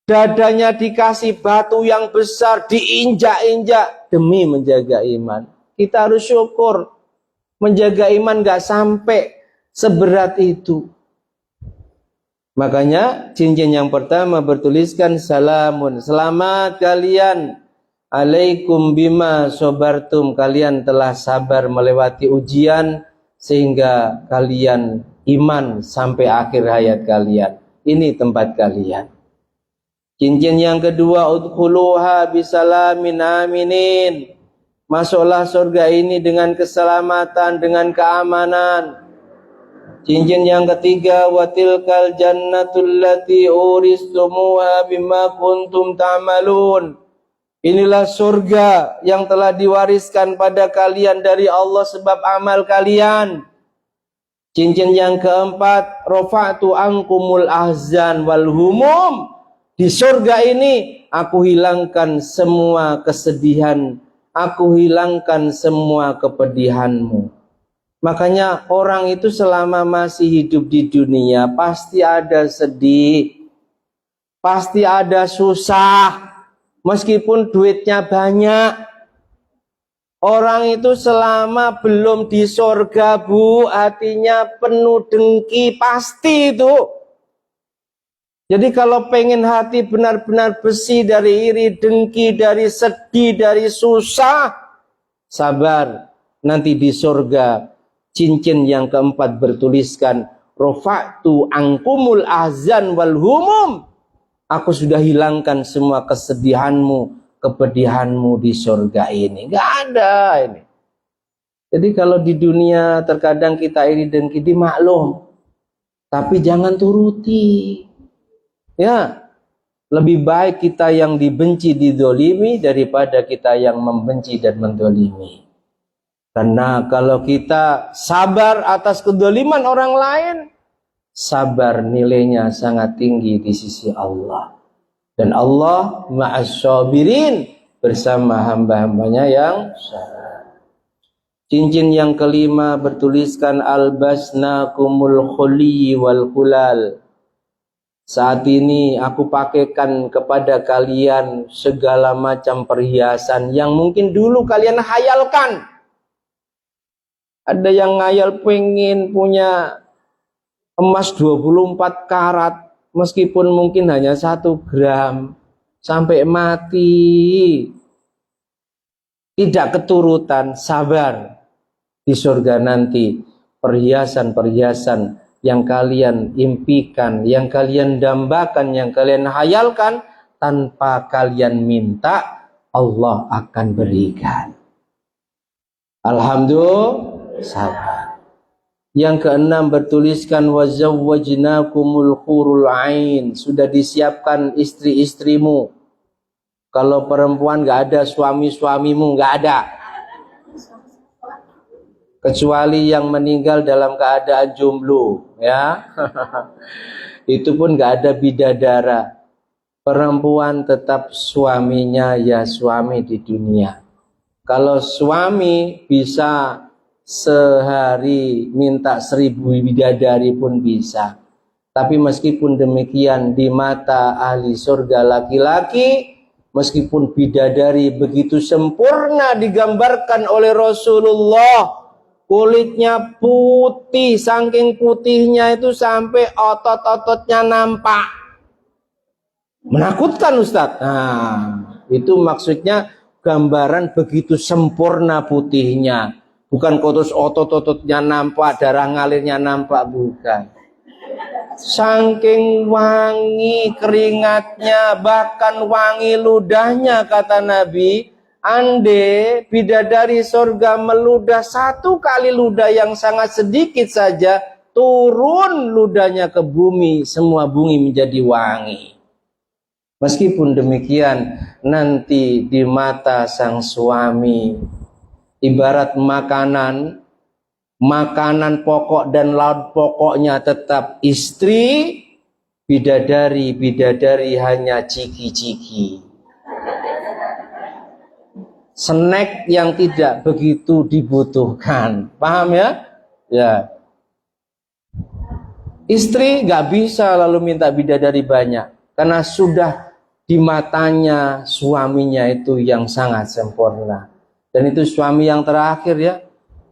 dadanya dikasih batu yang besar, diinjak-injak demi menjaga iman. Kita harus syukur, menjaga iman gak sampai seberat itu. Makanya cincin yang pertama bertuliskan salamun, selamat kalian, alaikum bima sobartum, kalian telah sabar melewati ujian sehingga kalian iman sampai akhir hayat kalian. Ini tempat kalian. Cincin yang kedua, udkhuluha bisalamin aminin. Masuklah surga ini dengan keselamatan, dengan keamanan. Cincin yang ketiga, watilkal jannatul lati uristumuha bima kuntum ta'malun. Inilah surga yang telah diwariskan pada kalian dari Allah sebab amal kalian. Cincin yang keempat, rafa'tu ankumul ahzan wal humum. Di surga ini aku hilangkan semua kesedihan, aku hilangkan semua kepedihanmu. Makanya orang itu selama masih hidup di dunia pasti ada sedih, pasti ada susah, meskipun duitnya banyak. Orang itu selama belum di surga, Bu, hatinya penuh dengki, pasti itu. Jadi kalau pengen hati benar-benar bersih dari iri, dengki, dari sedih, dari susah, sabar. Nanti di surga cincin yang keempat bertuliskan rofa'tu angkumul ahzan wal humum. Aku sudah hilangkan semua kesedihanmu, kepedihanmu di surga ini. Gak ada ini. Jadi kalau di dunia terkadang kita iri dengki, dimaklum. Tapi jangan turuti. Ya, lebih baik kita yang dibenci didolimi daripada kita yang membenci dan mendolimi. Karena kalau kita sabar atas kedoliman orang lain, sabar nilainya sangat tinggi di sisi Allah. Dan Allah ma'as sabirin, bersama hamba-hambanya yang sabar. Cincin yang kelima bertuliskan albasnakumul khuli wal khulal. Saat ini aku pakaikan kepada kalian segala macam perhiasan yang mungkin dulu kalian hayalkan. Ada yang ngayal pengen punya emas 24 karat meskipun mungkin hanya 1 gram sampai mati. Tidak keturutan, sabar. Di surga nanti perhiasan-perhiasan yang kalian impikan, yang kalian dambakan, yang kalian hayalkan tanpa kalian minta, Allah akan berikan. Alhamdulillah, sabar. Yang keenam bertuliskan wazawwajnakumul hurul ain. Sudah disiapkan istri-istrimu. Kalau perempuan gak ada suami-suamimu, gak ada. Kecuali yang meninggal dalam keadaan jomblo, ya. Itu pun gak ada bidadara. Perempuan tetap suaminya ya suami di dunia. Kalau suami bisa sehari minta 1000 bidadari pun bisa. Tapi meskipun demikian di mata ahli surga laki-laki, meskipun bidadari begitu sempurna digambarkan oleh Rasulullah, kulitnya putih, saking putihnya itu sampai otot-ototnya nampak. Menakutkan Ustadz. Nah, itu maksudnya gambaran begitu sempurna putihnya. Bukan kotos otot-ototnya nampak, darah ngalirnya nampak, bukan. Saking wangi keringatnya, bahkan wangi ludahnya, kata Nabi. Ande bidadari surga meludah 1 kali ludah yang sangat sedikit saja, turun ludahnya ke bumi, semua bumi menjadi wangi. Meskipun demikian, nanti di mata sang suami ibarat makanan pokok dan lauk pokoknya tetap istri, bidadari hanya ciki-ciki. Snack yang tidak begitu dibutuhkan. Paham ya? Ya. Istri gak bisa lalu minta bidadari banyak, karena sudah di matanya suaminya itu yang sangat sempurna. Dan itu suami yang terakhir ya.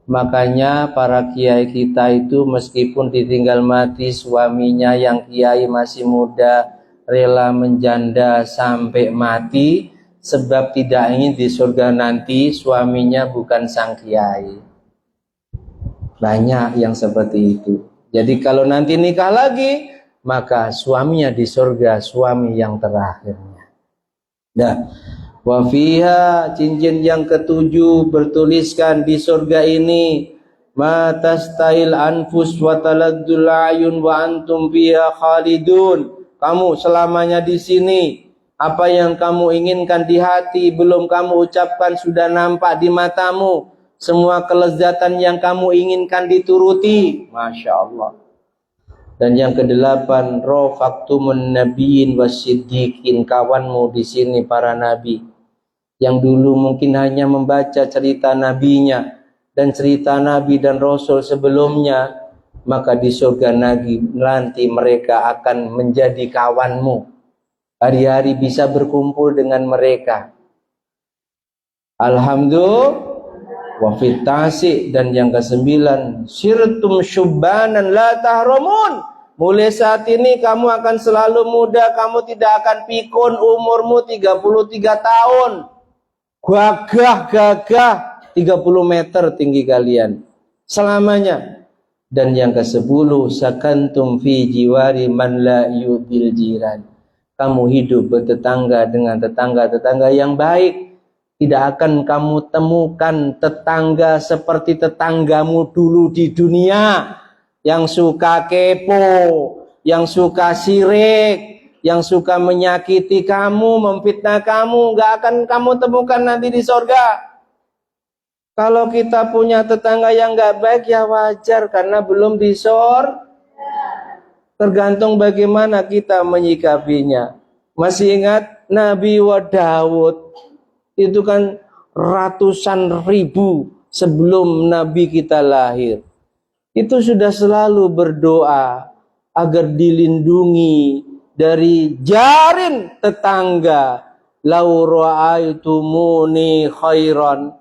Makanya para kiai kita itu meskipun ditinggal mati suaminya yang kiai masih muda, rela menjanda sampai mati, sebab tidak ingin di surga nanti suaminya bukan sang kiai. Banyak yang seperti itu. Jadi kalau nanti nikah lagi, maka suaminya di surga suami yang terakhirnya. Nah, wa fiha, cincin yang ketujuh bertuliskan di surga ini, ma tastail anfus wa taladdul ayun wa antum fiha khalidun. Kamu selamanya di sini. Apa yang kamu inginkan di hati belum kamu ucapkan sudah nampak di matamu. Semua kelezatan yang kamu inginkan dituruti. Masya Allah. Dan yang kedelapan, rofaktumun nabiyyin wasiddiqin, kawanmu di sini para nabi. Yang dulu mungkin hanya membaca cerita nabinya dan cerita nabi dan rasul sebelumnya, maka di surga nanti mereka akan menjadi kawanmu. Hari-hari bisa berkumpul dengan mereka. Alhamdulillah. Wa fitasi, dan yang ke-9, sirtum syubbanan la tahramun, Mulai saat ini kamu akan selalu muda, kamu tidak akan pikun, umurmu 33 tahun. Gagah 30 meter tinggi kalian selamanya. Dan yang ke-10, sakantum fi jiwari man la yudil jiran. Kamu hidup bertetangga dengan tetangga-tetangga yang baik. Tidak akan kamu temukan tetangga seperti tetanggamu dulu di dunia, yang suka kepo, yang suka sirik, yang suka menyakiti kamu, memfitnah kamu. Gak akan kamu temukan nanti di sorga. Kalau kita punya tetangga yang gak baik, ya wajar, karena belum di sorga. Tergantung bagaimana kita menyikapinya. Masih ingat Nabi Daud? Itu kan ratusan ribu sebelum Nabi kita lahir. Itu sudah selalu berdoa agar dilindungi dari jarin tetangga. Lau ra'aitumuni khairan.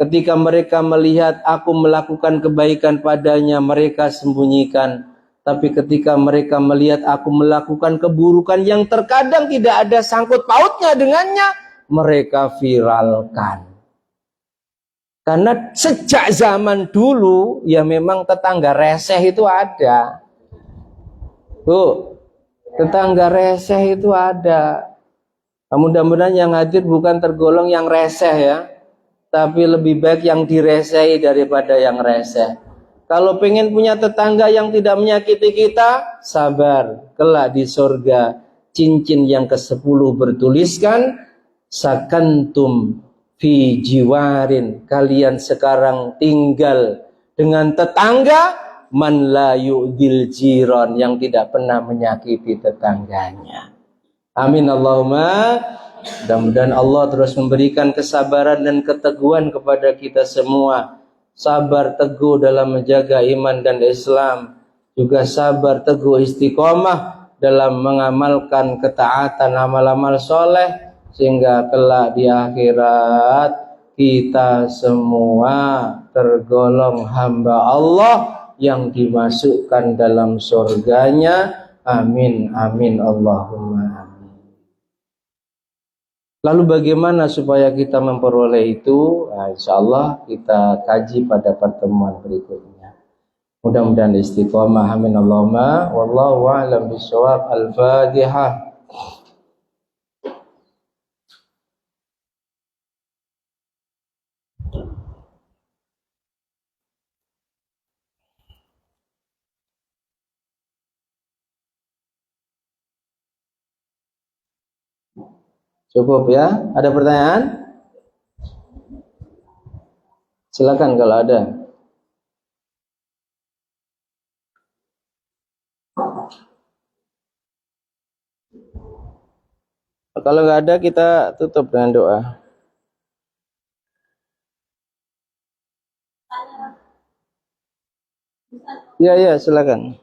Ketika mereka melihat aku melakukan kebaikan padanya, mereka sembunyikan. Tapi ketika mereka melihat aku melakukan keburukan yang terkadang tidak ada sangkut pautnya dengannya, mereka viralkan. Karena sejak zaman dulu, ya memang tetangga reseh itu ada. Tuh, tetangga reseh itu ada. Mudah-mudahan yang hadir bukan tergolong yang reseh ya, tapi lebih baik yang diresehi daripada yang reseh. Kalau pengen punya tetangga yang tidak menyakiti kita, sabar, kelak di surga cincin yang ke-10 bertuliskan sakantum fi jiwarin. Kalian sekarang tinggal dengan tetangga man la yu'dil jiran, yang tidak pernah menyakiti tetangganya. Amin Allahumma. Mudah-mudahan Allah terus memberikan kesabaran dan keteguhan kepada kita semua. Sabar teguh dalam menjaga iman dan Islam, juga sabar teguh istiqomah dalam mengamalkan ketaatan amal-amal soleh, sehingga kelak di akhirat kita semua tergolong hamba Allah yang dimasukkan dalam surganya. Amin amin Allahumma amin. Lalu bagaimana supaya kita memperoleh itu? Nah, insya Allah kita kaji pada pertemuan berikutnya. Mudah-mudahan istiqomah. Amin Allahumma. Wallahu a'lam bishawab. Al-Fatihah. Cukup ya? Ada pertanyaan? Silakan kalau ada. Kalau nggak ada, kita tutup dengan doa. Ya, silakan.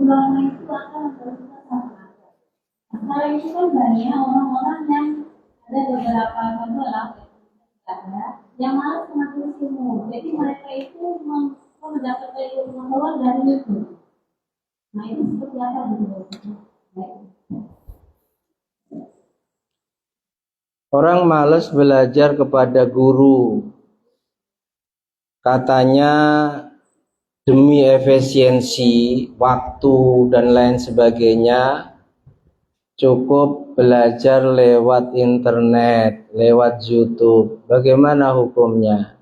Ulama itu akan berbuat sama. Sekarang itu kan banyak orang-orang yang ada beberapa contoh lah yang malas mengatur ilmu. Jadi mereka itu mendapatkan ilmu keluar dari itu. Nah itu seperti apa gitu? Orang malas belajar kepada guru. Katanya demi efisiensi waktu dan lain sebagainya, cukup belajar lewat internet, lewat YouTube. Bagaimana hukumnya?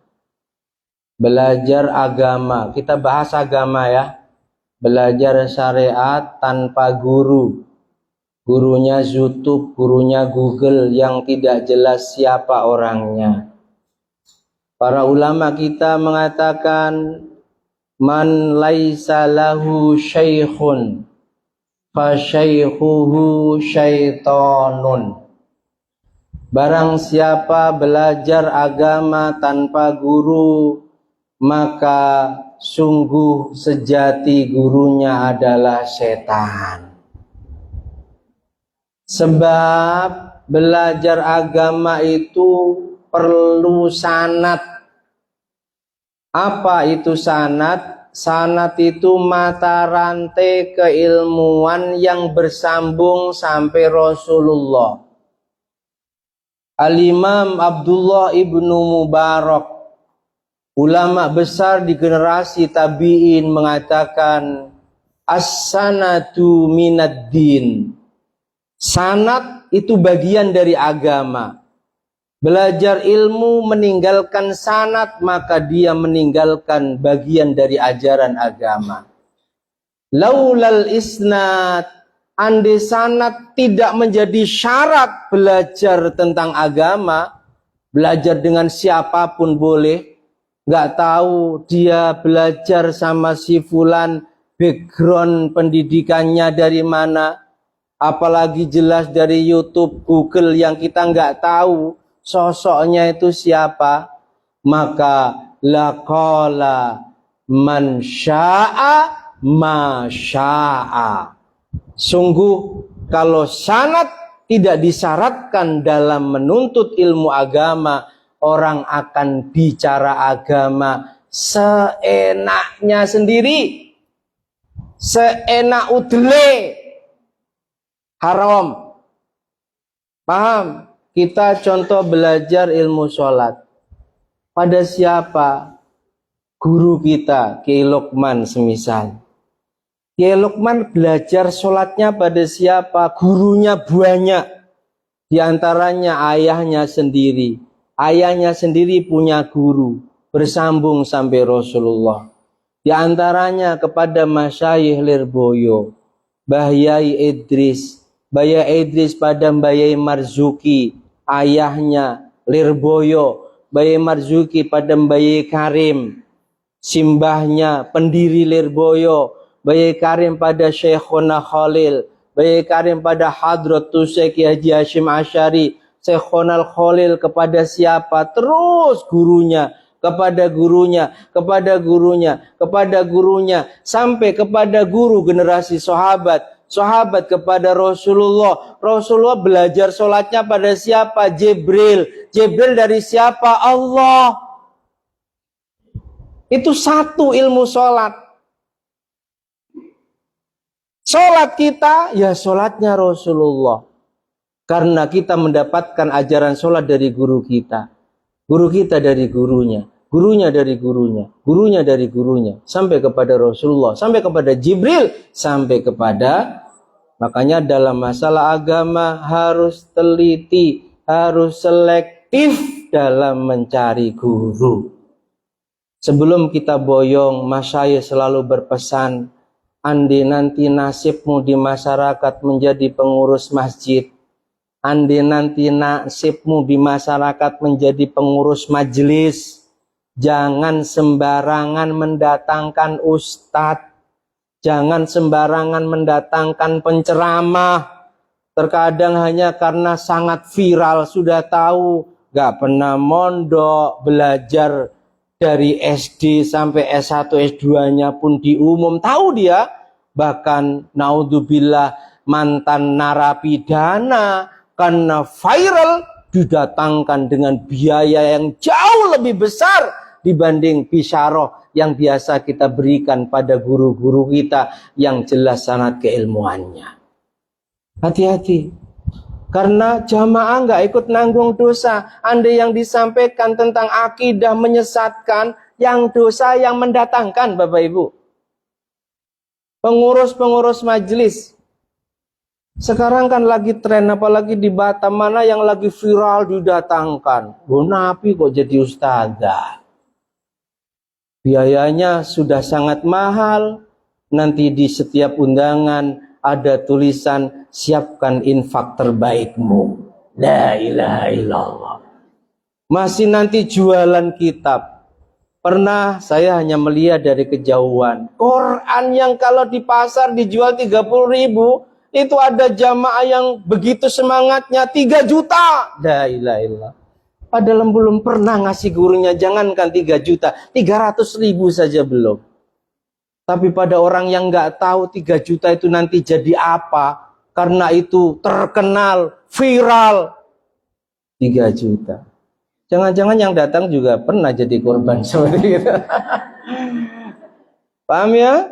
Belajar agama, kita bahas agama ya. Belajar syariat tanpa guru. Gurunya YouTube, gurunya Google yang tidak jelas siapa orangnya. Para ulama kita mengatakan man laisa lahu syaikhun fa syaikhuhu syaitonun. Barang siapa belajar agama tanpa guru, maka sungguh sejati gurunya adalah setan. Sebab belajar agama itu perlu sanad. Apa itu sanad? Sanad itu mata rantai keilmuan yang bersambung sampai Rasulullah. Al-Imam Abdullah ibnu Mubarak, ulama besar di generasi tabi'in, mengatakan as-sanatu minad din. Sanad itu bagian dari agama. Belajar ilmu meninggalkan sanad, maka dia meninggalkan bagian dari ajaran agama. Laulal isnad, andai sanad tidak menjadi syarat belajar tentang agama, belajar dengan siapapun boleh. Nggak tahu dia belajar sama si fulan, background pendidikannya dari mana, apalagi jelas dari YouTube, Google yang kita nggak tahu sosoknya itu siapa, maka laqala man syaa ma syaa. Sungguh kalau sanad tidak disyaratkan dalam menuntut ilmu agama, orang akan bicara agama seenaknya sendiri, seenak udele, haram. Paham? Kita contoh belajar ilmu sholat. Pada siapa? Guru kita, Kiai Luqman semisal. Kiai Luqman belajar sholatnya pada siapa? Gurunya banyak. Di antaranya ayahnya sendiri. Ayahnya sendiri punya guru. Bersambung sampai Rasulullah. Di antaranya kepada Masyayikh Lirboyo, Mbah Yai Idris. Mbah Yai Idris pada Mbah Yai Marzuki, ayahnya Lirboyo. Mbah Yai Marzuki pada Mbah Yai Karim, simbahnya pendiri Lirboyo. Mbah Yai Karim pada Syekhona Khalil. Mbah Yai Karim pada Hadratus Syekh Haji Hashim Asy'ari. Syekhona Khalil kepada siapa? Terus gurunya, kepada gurunya, kepada gurunya, kepada gurunya, sampai kepada guru generasi sahabat. Sahabat kepada Rasulullah. Rasulullah belajar sholatnya pada siapa? Jibril. Jibril dari siapa? Allah. Itu satu ilmu sholat. Sholat kita, ya sholatnya Rasulullah. Karena kita mendapatkan ajaran sholat dari guru kita. Guru kita dari gurunya. Gurunya dari gurunya. Gurunya dari gurunya. Sampai kepada Rasulullah. Sampai kepada Jibril. Sampai kepada... Makanya dalam masalah agama harus teliti, harus selektif dalam mencari guru. Sebelum kita boyong, masyayikh selalu berpesan, andai nanti nasibmu di masyarakat menjadi pengurus masjid, andai nanti nasibmu di masyarakat menjadi pengurus majelis, jangan sembarangan mendatangkan ustadz. Jangan sembarangan mendatangkan penceramah. Terkadang hanya karena sangat viral, sudah tahu, gak pernah mondok, belajar dari SD sampai S1, S2-nya pun diumum. Tahu dia, bahkan naudzubillah mantan narapidana karena viral didatangkan dengan biaya yang jauh lebih besar dibanding bisyarah yang biasa kita berikan pada guru-guru kita yang jelas sanad keilmuannya. Hati-hati. Karena jamaah nggak ikut nanggung dosa. Andai yang disampaikan tentang akidah menyesatkan, yang dosa yang mendatangkan Bapak Ibu. Pengurus-pengurus majelis. Sekarang kan lagi tren, apalagi di Batam, mana yang lagi viral didatangkan. Nabi kok jadi ustazah. Biayanya sudah sangat mahal. Nanti di setiap undangan ada tulisan, siapkan infak terbaikmu. La ilaha illallah. Masih nanti jualan kitab. Pernah saya hanya melihat dari kejauhan. Quran yang kalau di pasar dijual 30.000, itu ada jamaah yang begitu semangatnya 3 juta. La ilaha illallah. Padahal belum pernah ngasih gurunya, jangankan 3 juta, 300.000 saja belum. Tapi pada orang yang nggak tahu 3 juta itu nanti jadi apa, karena itu terkenal, viral, 3 juta. Jangan-jangan yang datang juga pernah jadi korban seperti itu. Paham ya?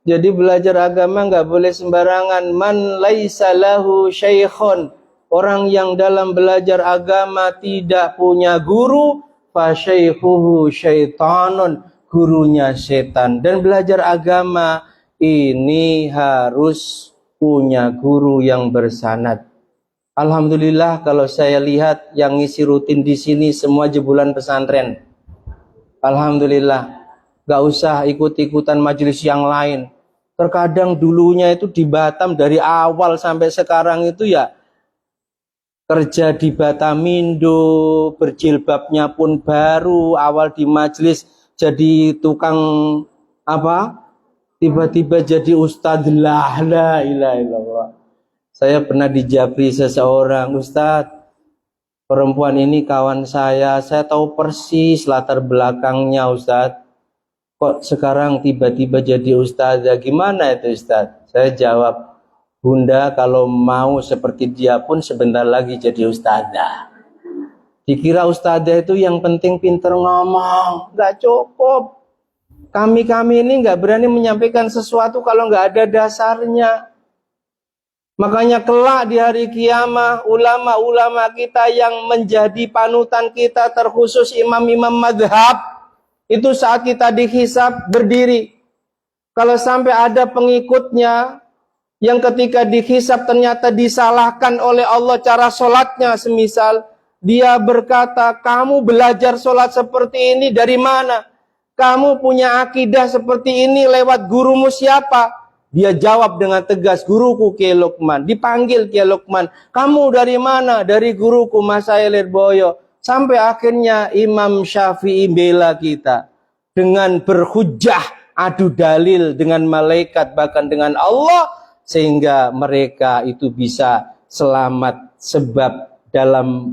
Jadi belajar agama nggak boleh sembarangan. Man laisa lahu syaikhun. Orang yang dalam belajar agama tidak punya guru, fa syaikhuhu syaitanun. Gurunya setan. Dan belajar agama ini harus punya guru yang bersanad. Alhamdulillah kalau saya lihat yang ngisi rutin di sini semua jebolan pesantren. Alhamdulillah, gak usah ikut-ikutan majelis yang lain. Terkadang dulunya itu di Batam dari awal sampai sekarang itu ya kerja di Batamindo, berjilbabnya pun baru, awal di majelis jadi tukang apa? Tiba-tiba jadi ustadz lah, la ilaha illallah. Saya pernah dijabri seseorang, Ustadz, perempuan ini kawan saya tahu persis latar belakangnya Ustadz. Kok sekarang tiba-tiba jadi ustazah, gimana itu Ustadz? Saya jawab, Bunda kalau mau seperti dia pun sebentar lagi jadi ustazah. Dikira ustazah itu yang penting pinter ngomong, nggak cukup. Kami ini nggak berani menyampaikan sesuatu kalau nggak ada dasarnya. Makanya kelak di hari kiamah ulama-ulama kita yang menjadi panutan kita terkhusus imam-imam madhab itu saat kita dihisab berdiri. Kalau sampai ada pengikutnya yang ketika dihisab ternyata disalahkan oleh Allah cara sholatnya semisal dia berkata kamu belajar sholat seperti ini dari mana? Kamu punya akidah seperti ini lewat gurumu siapa? Dia jawab dengan tegas, guruku Kiai Lukman. Dipanggil Kiai Lukman. Kamu dari mana? Dari guruku Mas Lirboyo. Sampai akhirnya Imam Syafi'i bela kita. Dengan berhujjah, adu dalil dengan malaikat, bahkan dengan Allah. Sehingga mereka itu bisa selamat. Sebab dalam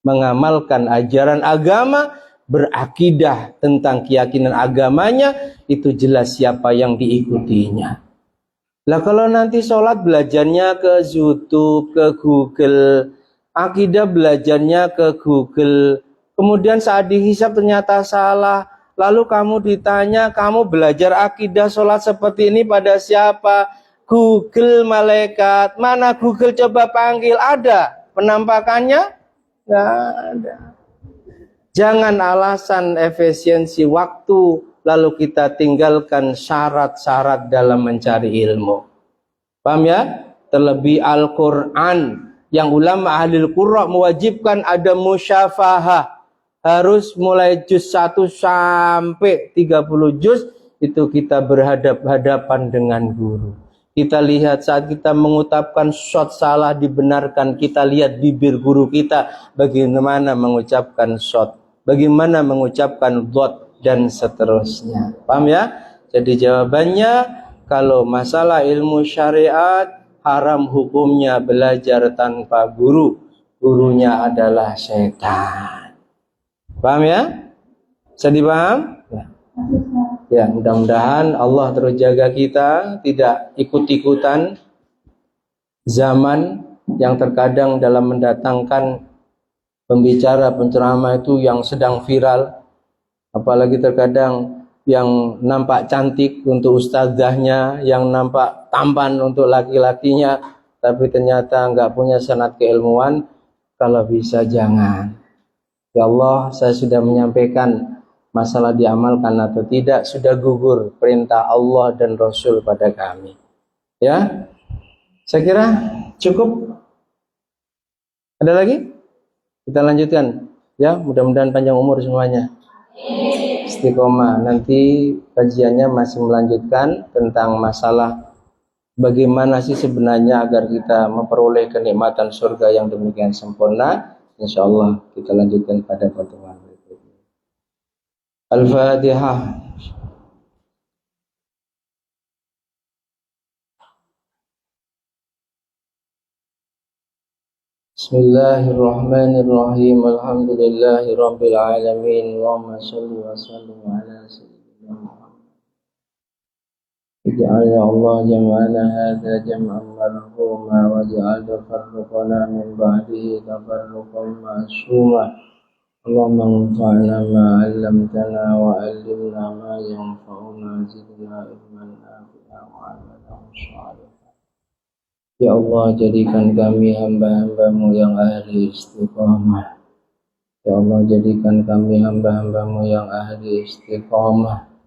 mengamalkan ajaran agama, berakidah tentang keyakinan agamanya, itu jelas siapa yang diikutinya. Lah kalau nanti sholat belajarnya ke YouTube, ke Google, akidah belajarnya ke Google, kemudian saat dihisab ternyata salah, lalu kamu ditanya, kamu belajar akidah sholat seperti ini pada siapa? Google malaikat, mana Google coba panggil, ada penampakannya? Nggak ada. Jangan alasan efisiensi waktu lalu kita tinggalkan syarat-syarat dalam mencari ilmu. Paham ya? Terlebih Al-Quran yang ulama ahli Qurra mewajibkan ada musyafahah. Harus mulai juz 1 sampai 30 juz itu kita berhadap-hadapan dengan guru. Kita lihat saat kita mengucapkan shot salah dibenarkan, kita lihat bibir guru kita bagaimana mengucapkan shot, bagaimana mengucapkan dot dan seterusnya. Paham ya? Jadi jawabannya kalau masalah ilmu syariat haram hukumnya belajar tanpa guru. Gurunya adalah setan. Paham ya? Bisa dipaham? Ya, mudah-mudahan Allah terus jaga kita, tidak ikut-ikutan zaman yang terkadang dalam mendatangkan pembicara, penceramah itu yang sedang viral. Apalagi terkadang yang nampak cantik untuk ustazahnya, yang nampak tampan untuk laki-lakinya, tapi ternyata nggak punya sanad keilmuan. Kalau bisa jangan. Ya Allah, saya sudah menyampaikan masalah diamalkan atau tidak sudah gugur perintah Allah dan Rasul pada kami. Ya, saya kira cukup. Ada lagi? Kita lanjutkan. Ya, mudah-mudahan panjang umur semuanya. Istiqomah. Nanti kajiannya masih melanjutkan tentang masalah bagaimana sih sebenarnya agar kita memperoleh kenikmatan surga yang demikian sempurna. Insya Allah kita lanjutkan pada pertemuan berikutnya. Al-Fatihah. Bismillahirrahmanirrahim. Alhamdulillahirabbil alamin. Allahumma shalli wa sallim ala sayyidina Muhammad. اجعل يا الله جمعنا هذا جمعا مرحوما واجعل تفرقنا من بعده تفرقا معصوما اللهم انفعنا ما علمتنا وعلمنا ما ينفعنا زدنا علما نافعا وعملا صالحا. Ya Allah, jadikan kami hamba-hambamu yang ahli istiqamah. Ya Allah, jadikan kami hamba-hambamu yang ahli istiqamah.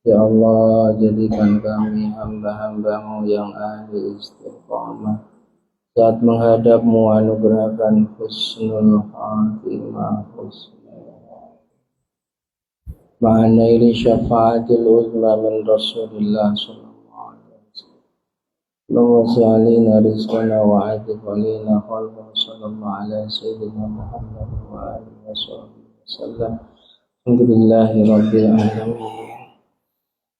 Ya Allah, jadikan kami hamba-hambamu yang ahli istiqamah. Saat menghadapmu anugerahkan husnul khatimah, ma'ana ili syafaatil uzma min Rasulillah sallallahu alaihi wasallam. Allahumma sa'alina rizqana wa adib alina khalqa sallallahu ala sayyidina Muhammad wa alihi wa sahbihi wasallam. Alhamdulillahi rabbil alamin.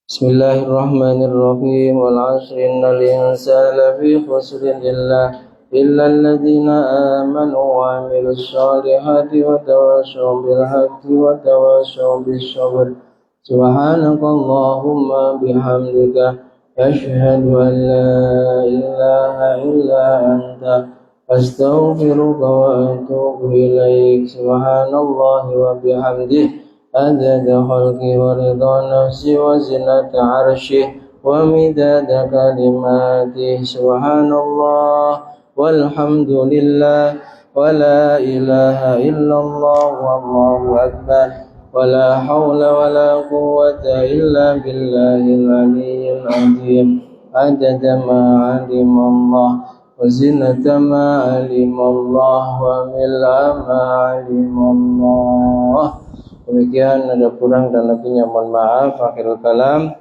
Bismillahirrahmanirrahim. Wal 'asri innal insana lafi khusrin illa alladhina amanu wa 'amilus solihati wa tawassaw bil haqqi wa tawassaw bis sabr. Subhanakallahumma bihamdika asyhadu an la ilaha illa anta astaghfiruka wa atubu ilaik. Subhanallahi wa bihamdihi adada khalqi wa ridha nafsi wa zinata arshih wa midada kalimati. Subhanallah walhamdulillah wa la ilaha illallah wallahu akbar wa la hawla wa la quwwata illa billahil aliyyil azim. Adada ma alimallah wa zinata ma alimallah wa mil'a ma alimallah. Demikian, ada kurang dan lebihnya mohon maaf. Akhirul kalam,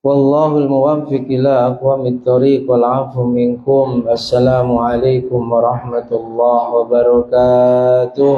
wallahul muwaffiq ila aqwamit thoriq wal 'afu minkum. Assalamualaikum warahmatullahi wabarakatuh.